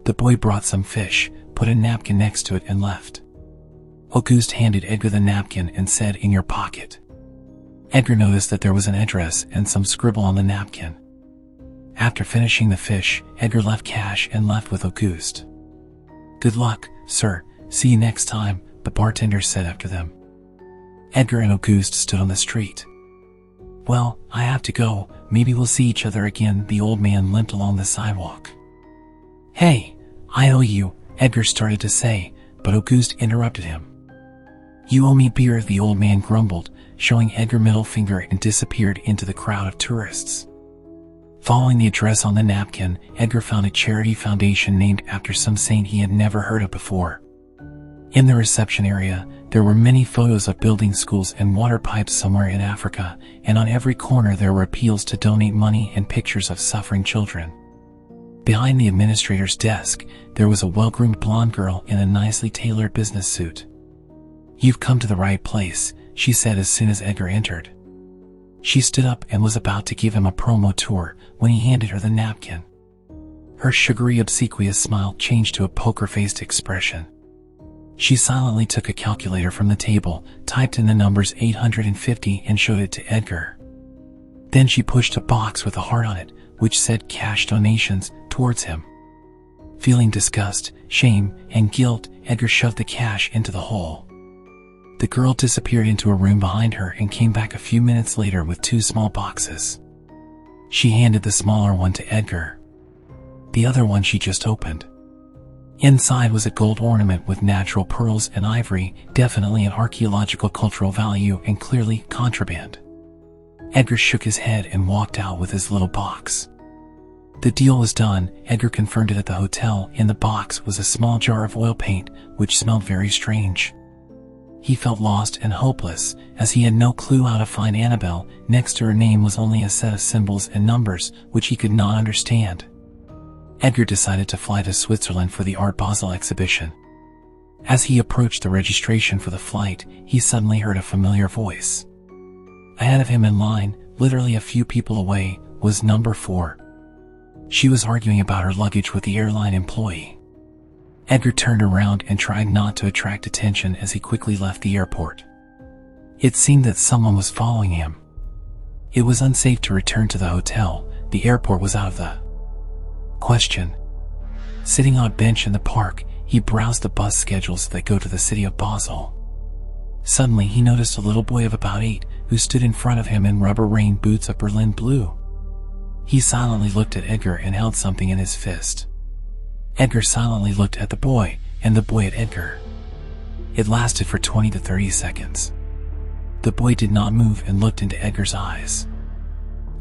The boy brought some fish, put a napkin next to it, and left. Auguste handed Edgar the napkin and said, "In your pocket." Edgar noticed that there was an address and some scribble on the napkin. After finishing the fish, Edgar left cash and left with Auguste. "Good luck, sir. See you next time," the bartender said after them. Edgar and Auguste stood on the street. "Well, I have to go. Maybe we'll see each other again." The old man limped along the sidewalk. "Hey, I owe you," Edgar started to say, but Auguste interrupted him. "You owe me beer," the old man grumbled, showing Edgar middle finger, and disappeared into the crowd of tourists. Following the address on the napkin, Edgar found a charity foundation named after some saint he had never heard of before. In the reception area, there were many photos of building schools and water pipes somewhere in Africa, and on every corner there were appeals to donate money and pictures of suffering children. Behind the administrator's desk, there was a well-groomed blonde girl in a nicely tailored business suit. "You've come to the right place," she said as soon as Edgar entered. She stood up and was about to give him a promo tour when he handed her the napkin. Her sugary, obsequious smile changed to a poker-faced expression. She silently took a calculator from the table, typed in the numbers 850 and showed it to Edgar. Then she pushed a box with a heart on it, which said cash donations, towards him. Feeling disgust, shame, and guilt, Edgar shoved the cash into the hole. The girl disappeared into a room behind her and came back a few minutes later with 2 small boxes. She handed the smaller one to Edgar. The other one she just opened. Inside was a gold ornament with natural pearls and ivory, definitely an archaeological cultural value and clearly contraband. Edgar shook his head and walked out with his little box. The deal was done. Edgar confirmed it at the hotel. In the box was a small jar of oil paint, which smelled very strange. He felt lost and hopeless, as he had no clue how to find Annabelle. Next to her name was only a set of symbols and numbers, which he could not understand. Edgar decided to fly to Switzerland for the Art Basel exhibition. As he approached the registration for the flight, he suddenly heard a familiar voice. Ahead of him in line, literally a few people away, was number 4. She was arguing about her luggage with the airline employee. Edgar turned around and tried not to attract attention as he quickly left the airport. It seemed that someone was following him. It was unsafe to return to the hotel. The airport was out of the question. Sitting on a bench in the park, he browsed the bus schedules that go to the city of Basel. Suddenly he noticed a little boy of about 8 who stood in front of him in rubber rain boots of Berlin blue. He silently looked at Edgar and held something in his fist. Edgar silently looked at the boy, and the boy at Edgar. It lasted for 20 to 30 seconds. The boy did not move and looked into Edgar's eyes.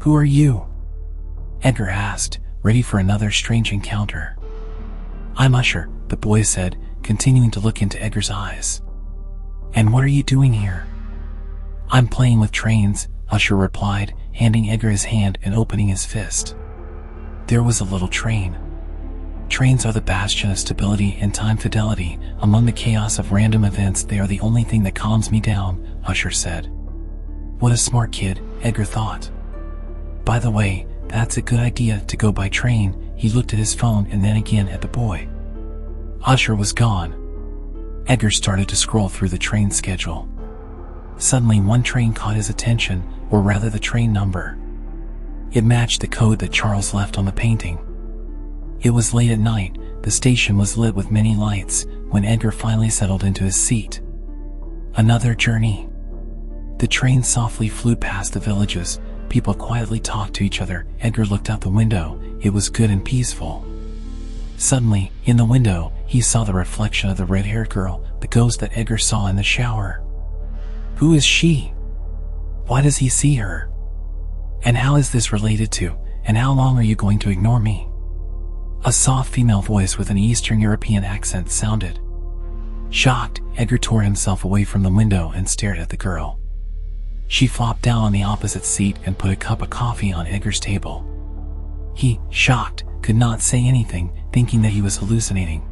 "Who are you?" Edgar asked, ready for another strange encounter. "I'm Usher," the boy said, continuing to look into Edgar's eyes. "And what are you doing here?" "I'm playing with trains," Usher replied, handing Edgar his hand and opening his fist. There was a little train. Trains are the bastion of stability and time fidelity. Among the chaos of random events, they are the only thing that calms me down, Usher said. What a smart kid, Edgar thought. By the way, that's a good idea to go by train. He looked at his phone and then again at the boy. Usher was gone. Edgar started to scroll through the train schedule. Suddenly one train caught his attention, or rather the train number. It matched the code that Charles left on the painting. It was late at night. The station was lit with many lights when Edgar finally settled into his seat. Another journey. The train softly flew past the villages. People quietly talked to each other. Edgar looked out the window. It was good and peaceful. Suddenly, in the window, he saw the reflection of the red-haired girl, the ghost that Edgar saw in the shower. Who is she? Why does he see her? And how is this related to, and how long are you going to ignore me? A soft female voice with an Eastern European accent sounded. Shocked, Edgar tore himself away from the window and stared at the girl. She flopped down on the opposite seat and put a cup of coffee on Edgar's table. He, shocked, could not say anything, thinking that he was hallucinating.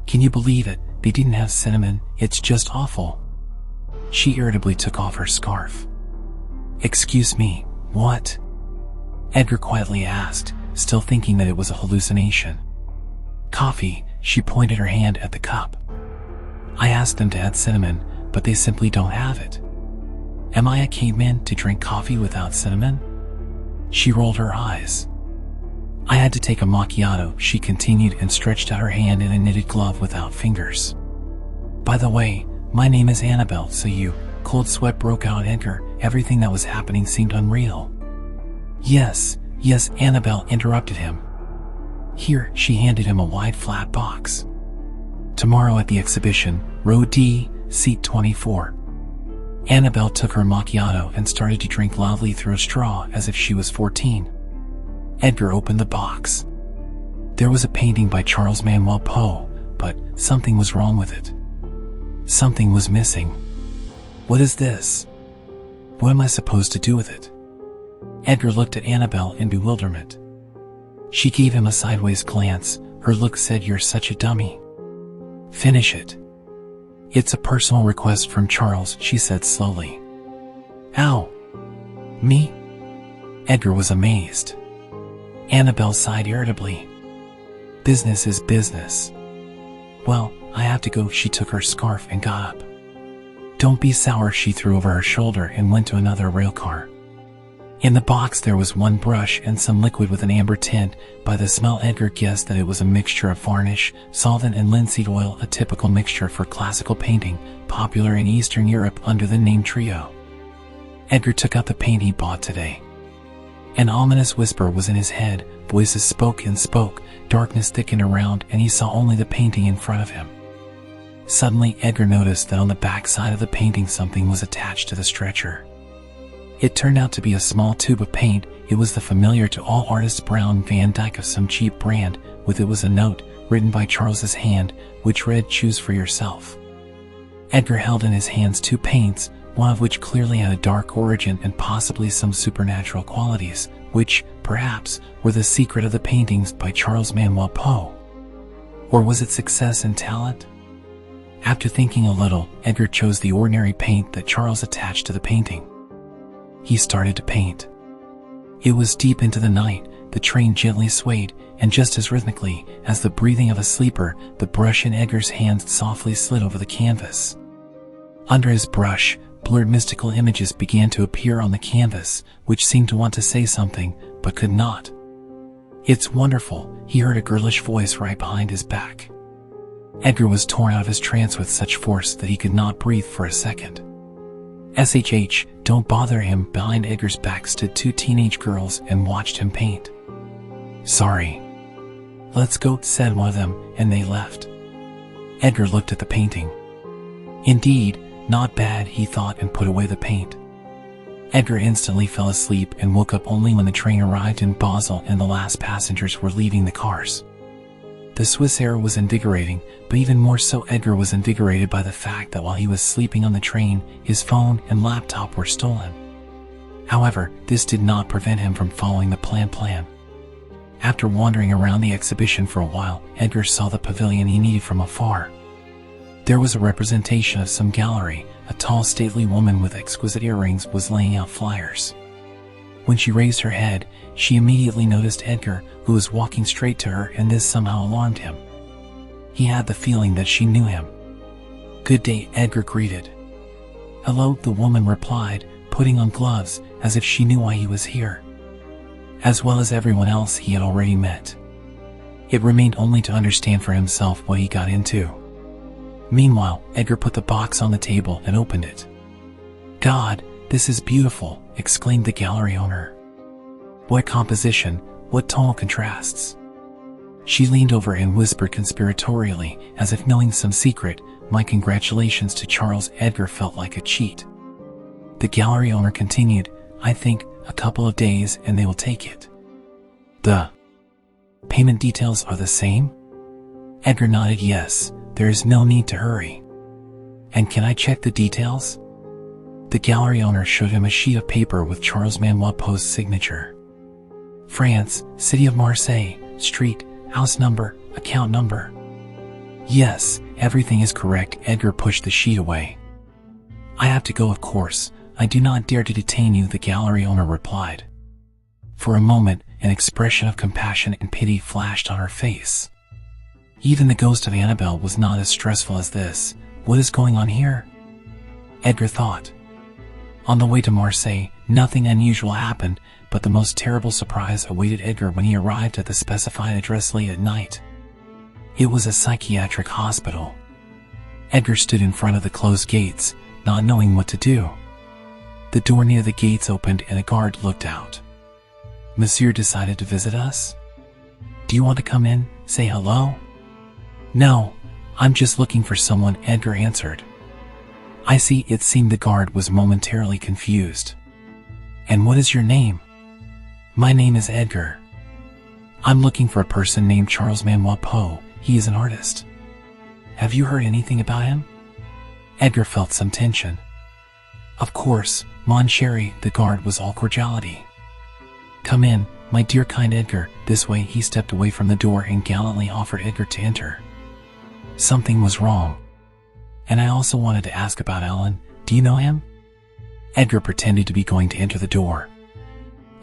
Can you believe it? They didn't have cinnamon. It's just awful. She irritably took off her scarf. Excuse me, what? Edgar quietly asked, still thinking that it was a hallucination. Coffee, she pointed her hand at the cup. I asked them to add cinnamon, but they simply don't have it. Am I a caveman to drink coffee without cinnamon? She rolled her eyes. I had to take a macchiato, she continued and stretched out her hand in a knitted glove without fingers. By the way, my name is Annabelle, so you... Cold sweat broke out Edgar. Everything that was happening seemed unreal. Yes, Annabelle interrupted him. Here, she handed him a wide flat box. Tomorrow at the exhibition, row D, seat 24. Annabelle took her macchiato and started to drink loudly through a straw as if she was 14. Edgar opened the box. There was a painting by Charles Manuel Poe, but something was wrong with it. Something was missing. What is this? What am I supposed to do with it? Edgar looked at Annabelle in bewilderment. She gave him a sideways glance. Her look said, You're such a dummy. Finish it. It's a personal request from Charles, she said slowly. Ow. Me? Edgar was amazed. Annabelle sighed irritably. Business is business. Well, I have to go. She took her scarf and got up. Don't be sour, she threw over her shoulder and went to another railcar. In the box there was one brush and some liquid with an amber tint. By the smell, Edgar guessed that it was a mixture of varnish, solvent and linseed oil, a typical mixture for classical painting, popular in Eastern Europe under the name Trio. Edgar took out the paint he bought today. An ominous whisper was in his head, voices spoke and spoke, darkness thickened around, and he saw only the painting in front of him. Suddenly, Edgar noticed that on the back side of the painting something was attached to the stretcher. It turned out to be a small tube of paint. It was the familiar to all artists brown Van Dyke of some cheap brand. With it was a note, written by Charles's hand, which read, "Choose for yourself." Edgar held in his hands two paints, one of which clearly had a dark origin and possibly some supernatural qualities, which, perhaps, were the secret of the paintings by Charles Manuel Poe. Or was it success and talent? After thinking a little, Edgar chose the ordinary paint that Charles attached to the painting. He started to paint. It was deep into the night, the train gently swayed, and just as rhythmically as the breathing of a sleeper, the brush in Edgar's hands softly slid over the canvas. Under his brush, blurred mystical images began to appear on the canvas, which seemed to want to say something, but could not. "It's wonderful," he heard a girlish voice right behind his back. Edgar was torn out of his trance with such force that he could not breathe for a second. "SHH, don't bother him." Behind Edgar's back stood two teenage girls and watched him paint. "Sorry." "Let's go," said one of them, and they left. Edgar looked at the painting. Indeed, not bad, he thought, and put away the paint. Edgar instantly fell asleep and woke up only when the train arrived in Basel and the last passengers were leaving the cars. The Swiss air was invigorating, but even more so Edgar was invigorated by the fact that while he was sleeping on the train, his phone and laptop were stolen. However, this did not prevent him from following the plan. After wandering around the exhibition for a while, Edgar saw the pavilion he needed from afar. There was a representation of some gallery. A tall, stately woman with exquisite earrings was laying out flyers. When she raised her head, she immediately noticed Edgar, who was walking straight to her, and this somehow alarmed him. He had the feeling that she knew him. "Good day," Edgar greeted. "Hello," the woman replied, putting on gloves, as if she knew why he was here, as well as everyone else he had already met. It remained only to understand for himself what he got into. Meanwhile, Edgar put the box on the table and opened it. "God, this is beautiful," exclaimed the gallery owner. "What composition, what tonal contrasts." She leaned over and whispered conspiratorially, as if knowing some secret, "My congratulations to Charles." Edgar felt like a cheat. The gallery owner continued, "I think a couple of days and they will take it." "The payment details are the same?" Edgar nodded yes. "There is no need to hurry." "And can I check the details?" The gallery owner showed him a sheet of paper with Charles Manuel Poe's signature. "France, City of Marseille, street, house number, account number." "Yes, everything is correct." Edgar pushed the sheet away. "I have to go, of course. I do not dare to detain you," the gallery owner replied. For a moment, an expression of compassion and pity flashed on her face. Even the ghost of Annabelle was not as stressful as this. What is going on here? Edgar thought. On the way to Marseille, nothing unusual happened, but the most terrible surprise awaited Edgar when he arrived at the specified address late at night. It was a psychiatric hospital. Edgar stood in front of the closed gates, not knowing what to do. The door near the gates opened and a guard looked out. "Monsieur decided to visit us? Do you want to come in, say hello?" "No, I'm just looking for someone," Edgar answered. "I see." It seemed the guard was momentarily confused. "And what is your name?" "My name is Edgar. I'm looking for a person named Charles Manuel Poe. He is an artist. Have you heard anything about him?" Edgar felt some tension. "Of course, mon chéri," the guard was all cordiality. "Come in, my dear kind Edgar." This way. He stepped away from the door and gallantly offered Edgar to enter. Something was wrong. "And I also wanted to ask about Alan. Do you know him?" Edgar pretended to be going to enter the door.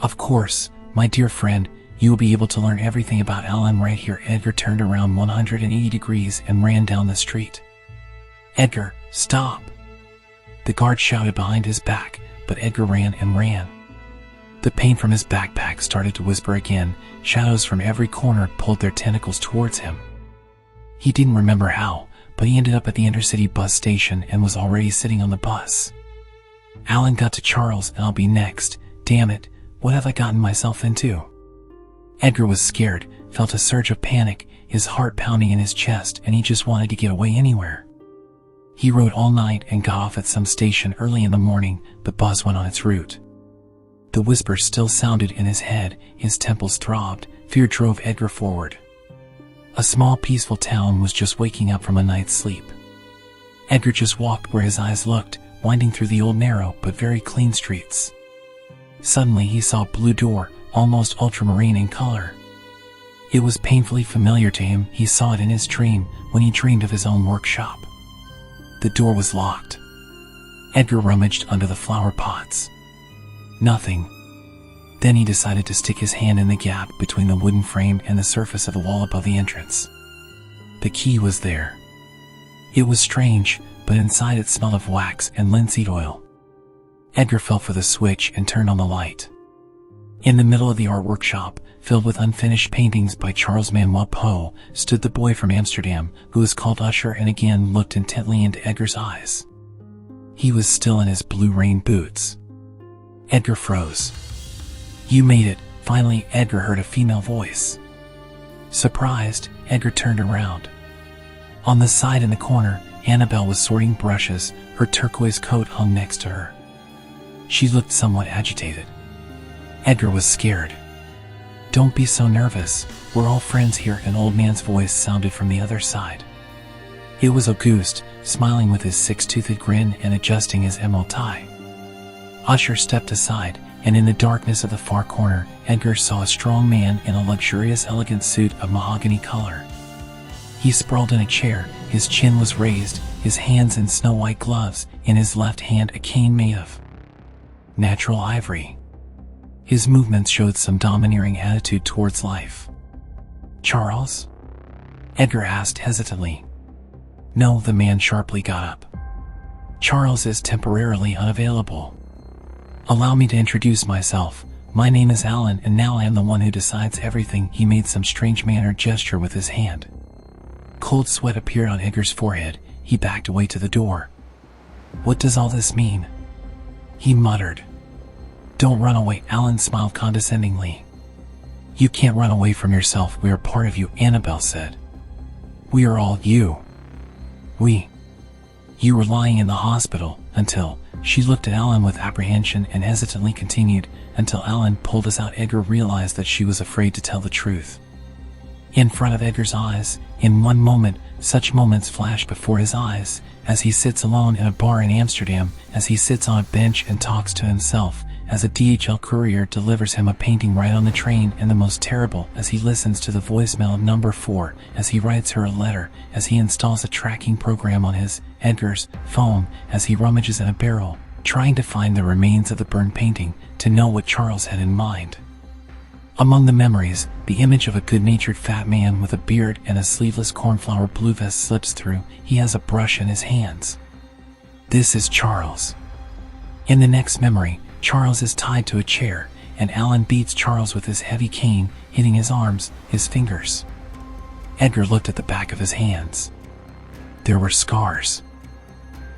"Of course, my dear friend, you will be able to learn everything about Alan right here." Edgar turned around 180 degrees and ran down the street. "Edgar, stop!" The guard shouted behind his back, but Edgar ran and ran. The paint from his backpack started to whisper again. Shadows from every corner pulled their tentacles towards him. He didn't remember how, but he ended up at the intercity bus station and was already sitting on the bus. "Alan got to Charles and I'll be next. Damn it, What have I gotten myself into? Edgar was scared, felt a surge of panic, his heart pounding in his chest, and he just wanted to get away anywhere. He rode all night and got off at some station early in the morning, but bus went on its route. The whispers still sounded in his head, his temples throbbed, fear drove Edgar forward. A small peaceful town was just waking up from a night's sleep. Edgar just walked where his eyes looked, winding through the old narrow but very clean streets. Suddenly he saw a blue door, almost ultramarine in color. It was painfully familiar to him. He saw it in his dream when he dreamed of his own workshop. The door was locked. Edgar rummaged under the flower pots. Nothing. Then he decided to stick his hand in the gap between the wooden frame and the surface of the wall above the entrance. The key was there. It was strange, but inside it smelled of wax and linseed oil. Edgar felt for the switch and turned on the light. In the middle of the art workshop, filled with unfinished paintings by Charles Manuel Poe, stood the boy from Amsterdam, who was called Usher, and again looked intently into Edgar's eyes. He was still in his blue rain boots. Edgar froze. "You made it," finally Edgar heard a female voice. Surprised, Edgar turned around. On the side in the corner, Annabelle was sorting brushes, her turquoise coat hung next to her. She looked somewhat agitated. Edgar was scared. "Don't be so nervous, we're all friends here," an old man's voice sounded from the other side. It was Auguste, smiling with his six-toothed grin and adjusting his emerald tie. Usher stepped aside, and in the darkness of the far corner, Edgar saw a strong man in a luxurious elegant suit of mahogany color. He sprawled in a chair, his chin was raised, his hands in snow-white gloves, in his left hand a cane made of natural ivory. His movements showed some domineering attitude towards life. "Charles?" Edgar asked hesitantly. "No," the man sharply got up. "Charles is temporarily unavailable. Allow me to introduce myself. My name is Alan, and now I am the one who decides everything." He made some strange mannered gesture with his hand. Cold sweat appeared on Edgar's forehead. He backed away to the door. "What does all this mean?" he muttered. "Don't run away," Alan smiled condescendingly. "You can't run away from yourself. We are part of you," Annabelle said. "We are all you. You were lying in the hospital until..." She looked at Alan with apprehension and hesitantly continued, "Until Alan pulled us out." Edgar realized that she was afraid to tell the truth. In front of Edgar's eyes, in one moment, such moments flash before his eyes, as he sits alone in a bar in Amsterdam, as he sits on a bench and talks to himself, as a DHL courier delivers him a painting right on the train, and the most terrible, as he listens to the voicemail of number 4, as he writes her a letter, as he installs a tracking program on his, Edgar's, phone, as he rummages in a barrel, trying to find the remains of the burned painting, to know what Charles had in mind. Among the memories, the image of a good-natured fat man with a beard and a sleeveless cornflower blue vest slips through. He has a brush in his hands. This is Charles. In the next memory, Charles is tied to a chair, and Alan beats Charles with his heavy cane, hitting his arms, his fingers. Edgar looked at the back of his hands. There were scars.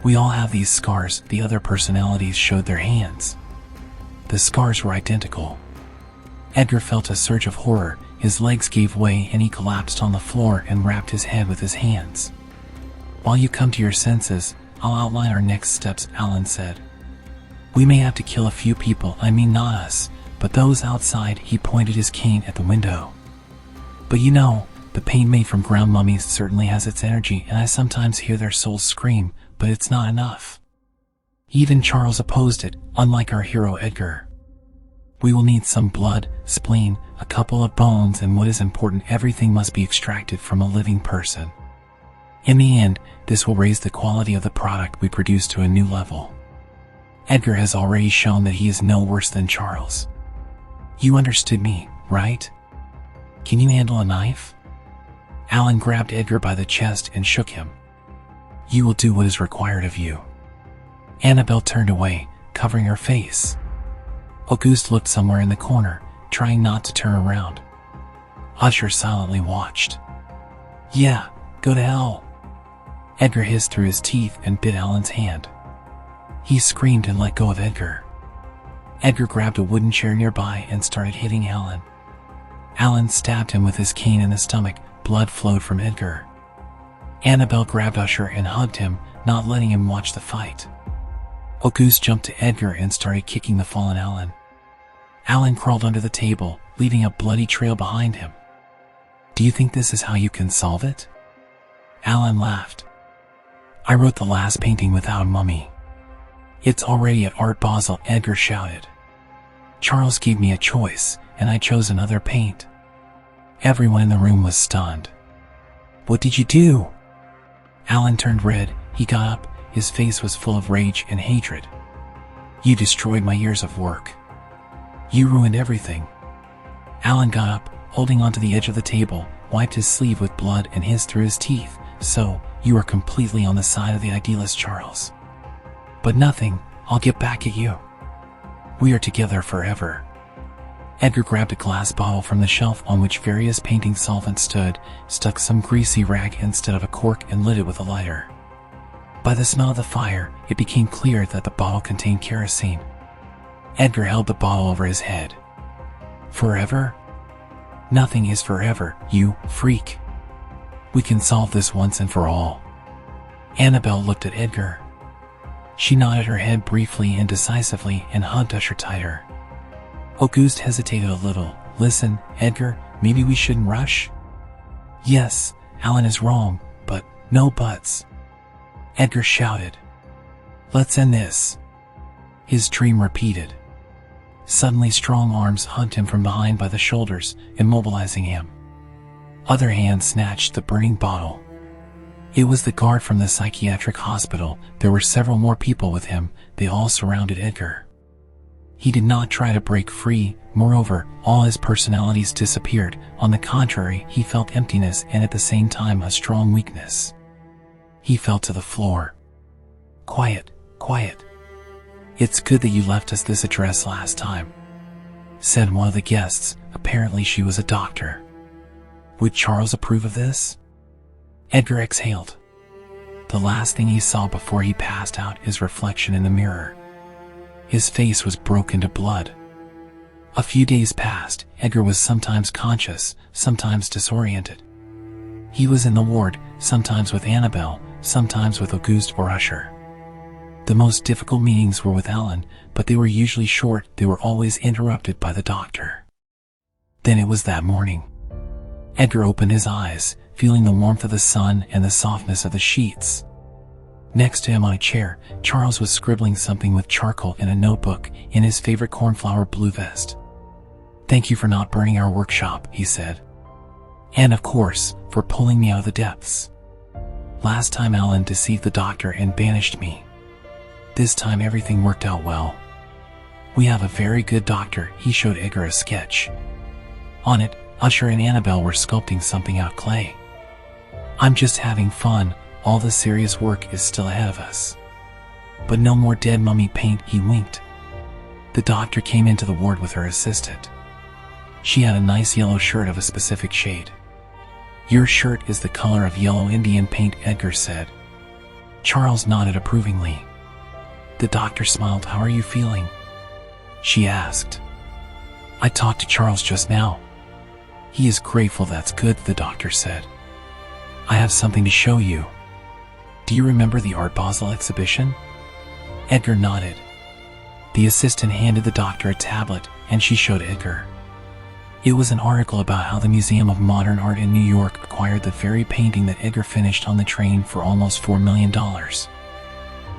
"We all have these scars." The other personalities showed their hands. The scars were identical. Edgar felt a surge of horror, his legs gave way and he collapsed on the floor and wrapped his head with his hands. "While you come to your senses, I'll outline our next steps," Alan said. "We may have to kill a few people, I mean not us, but those outside." He pointed his cane at the window. "But you know, the paint made from ground mummies certainly has its energy, and I sometimes hear their souls scream, but it's not enough." Even Charles opposed it, unlike our hero Edgar. "We will need some blood, spleen, a couple of bones, and what is important, everything must be extracted from a living person. In the end, this will raise the quality of the product we produce to a new level. Edgar has already shown that he is no worse than Charles. You understood me, right? Can you handle a knife?" Alan grabbed Edgar by the chest and shook him. "You will do what is required of you." Annabelle turned away, covering her face. Auguste looked somewhere in the corner, trying not to turn around. Usher silently watched. "Yeah, go to hell." Edgar hissed through his teeth and bit Alan's hand. He screamed and let go of Edgar. Edgar grabbed a wooden chair nearby and started hitting Alan. Alan stabbed him with his cane in the stomach. Blood flowed from Edgar. Annabelle grabbed Usher and hugged him, not letting him watch the fight. Auguste jumped to Edgar and started kicking the fallen Alan. Alan crawled under the table, leaving a bloody trail behind him. "Do you think this is how you can solve it?" Alan laughed. "I wrote the last painting without a mummy. It's already at Art Basel," Edgar shouted. "Charles gave me a choice, and I chose another paint." Everyone in the room was stunned. "What did you do?" Alan turned red. He got up. His face was full of rage and hatred. "You destroyed my years of work. You ruined everything." Alan got up, holding onto the edge of the table, wiped his sleeve with blood and hissed through his teeth. "So, you are completely on the side of the idealist, Charles. But nothing, I'll get back at you. We are together forever." Edgar grabbed a glass bottle from the shelf on which various painting solvents stood, stuck some greasy rag instead of a cork and lit it with a lighter. By the smell of the fire, it became clear that the bottle contained kerosene. Edgar held the bottle over his head. "Forever? Nothing is forever, you freak. We can solve this once and for all." Annabelle looked at Edgar. She nodded her head briefly and decisively and hugged Usher tighter. Auguste hesitated a little. "Listen, Edgar, maybe we shouldn't rush?" "Yes, Alan is wrong, but no buts," Edgar shouted. "Let's end this." His dream repeated. Suddenly strong arms hugged him from behind by the shoulders, immobilizing him. Other hands snatched the burning bottle. It was the guard from the psychiatric hospital. There were several more people with him. They all surrounded Edgar. He did not try to break free. Moreover, all his personalities disappeared. On the contrary, he felt emptiness and at the same time a strong weakness. He fell to the floor. "Quiet, quiet. It's good that you left us this address last time," said one of the guests. Apparently she was a doctor. Would Charles approve of this? Edgar exhaled. The last thing he saw before he passed out, his reflection in the mirror. His face was broken to blood. A few days passed. Edgar was sometimes conscious, sometimes disoriented. He was in the ward, sometimes with Annabelle, sometimes with Auguste or Usher. The most difficult meetings were with Alan, but they were usually short. They were always interrupted by the doctor. Then it was that morning. Edgar opened his eyes, feeling the warmth of the sun and the softness of the sheets. Next to him on a chair, Charles was scribbling something with charcoal in a notebook in his favorite cornflower blue vest. "Thank you for not burning our workshop," he said. "And of course, for pulling me out of the depths. Last time Alan deceived the doctor and banished me. This time everything worked out well. We have a very good doctor." He showed Edgar a sketch. On it, Usher and Annabelle were sculpting something out of clay. "I'm just having fun. All the serious work is still ahead of us. But no more dead mummy paint," he winked. The doctor came into the ward with her assistant. She had a nice yellow shirt of a specific shade. "Your shirt is the color of yellow Indian paint," Edgar said. Charles nodded approvingly. The doctor smiled. "How are you feeling?" she asked. "I talked to Charles just now. He is grateful." "That's good," the doctor said. "I have something to show you. Do you remember the Art Basel exhibition?" Edgar nodded. The assistant handed the doctor a tablet, and she showed Edgar. It was an article about how the Museum of Modern Art in New York acquired the very painting that Edgar finished on the train for almost $4 million.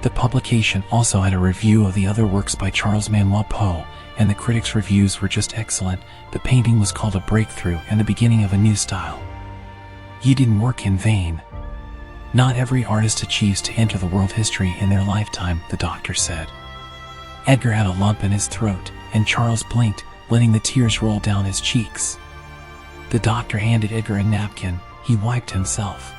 The publication also had a review of the other works by Charles Manuel Poe, and the critics' reviews were just excellent. The painting was called a breakthrough and the beginning of a new style. "You didn't work in vain. Not every artist achieves to enter the world history in their lifetime," the doctor said. Edgar had a lump in his throat, and Charles blinked, letting the tears roll down his cheeks. The doctor handed Edgar a napkin. He wiped himself.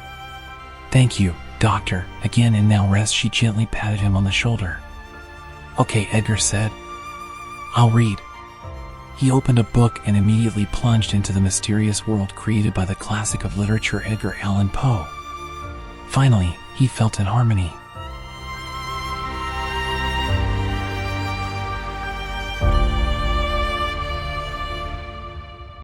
"Thank you, doctor, again, and now rest." She gently patted him on the shoulder. "Okay," Edgar said. "I'll read." He opened a book and immediately plunged into the mysterious world created by the classic of literature, Edgar Allan Poe. Finally, he felt in harmony.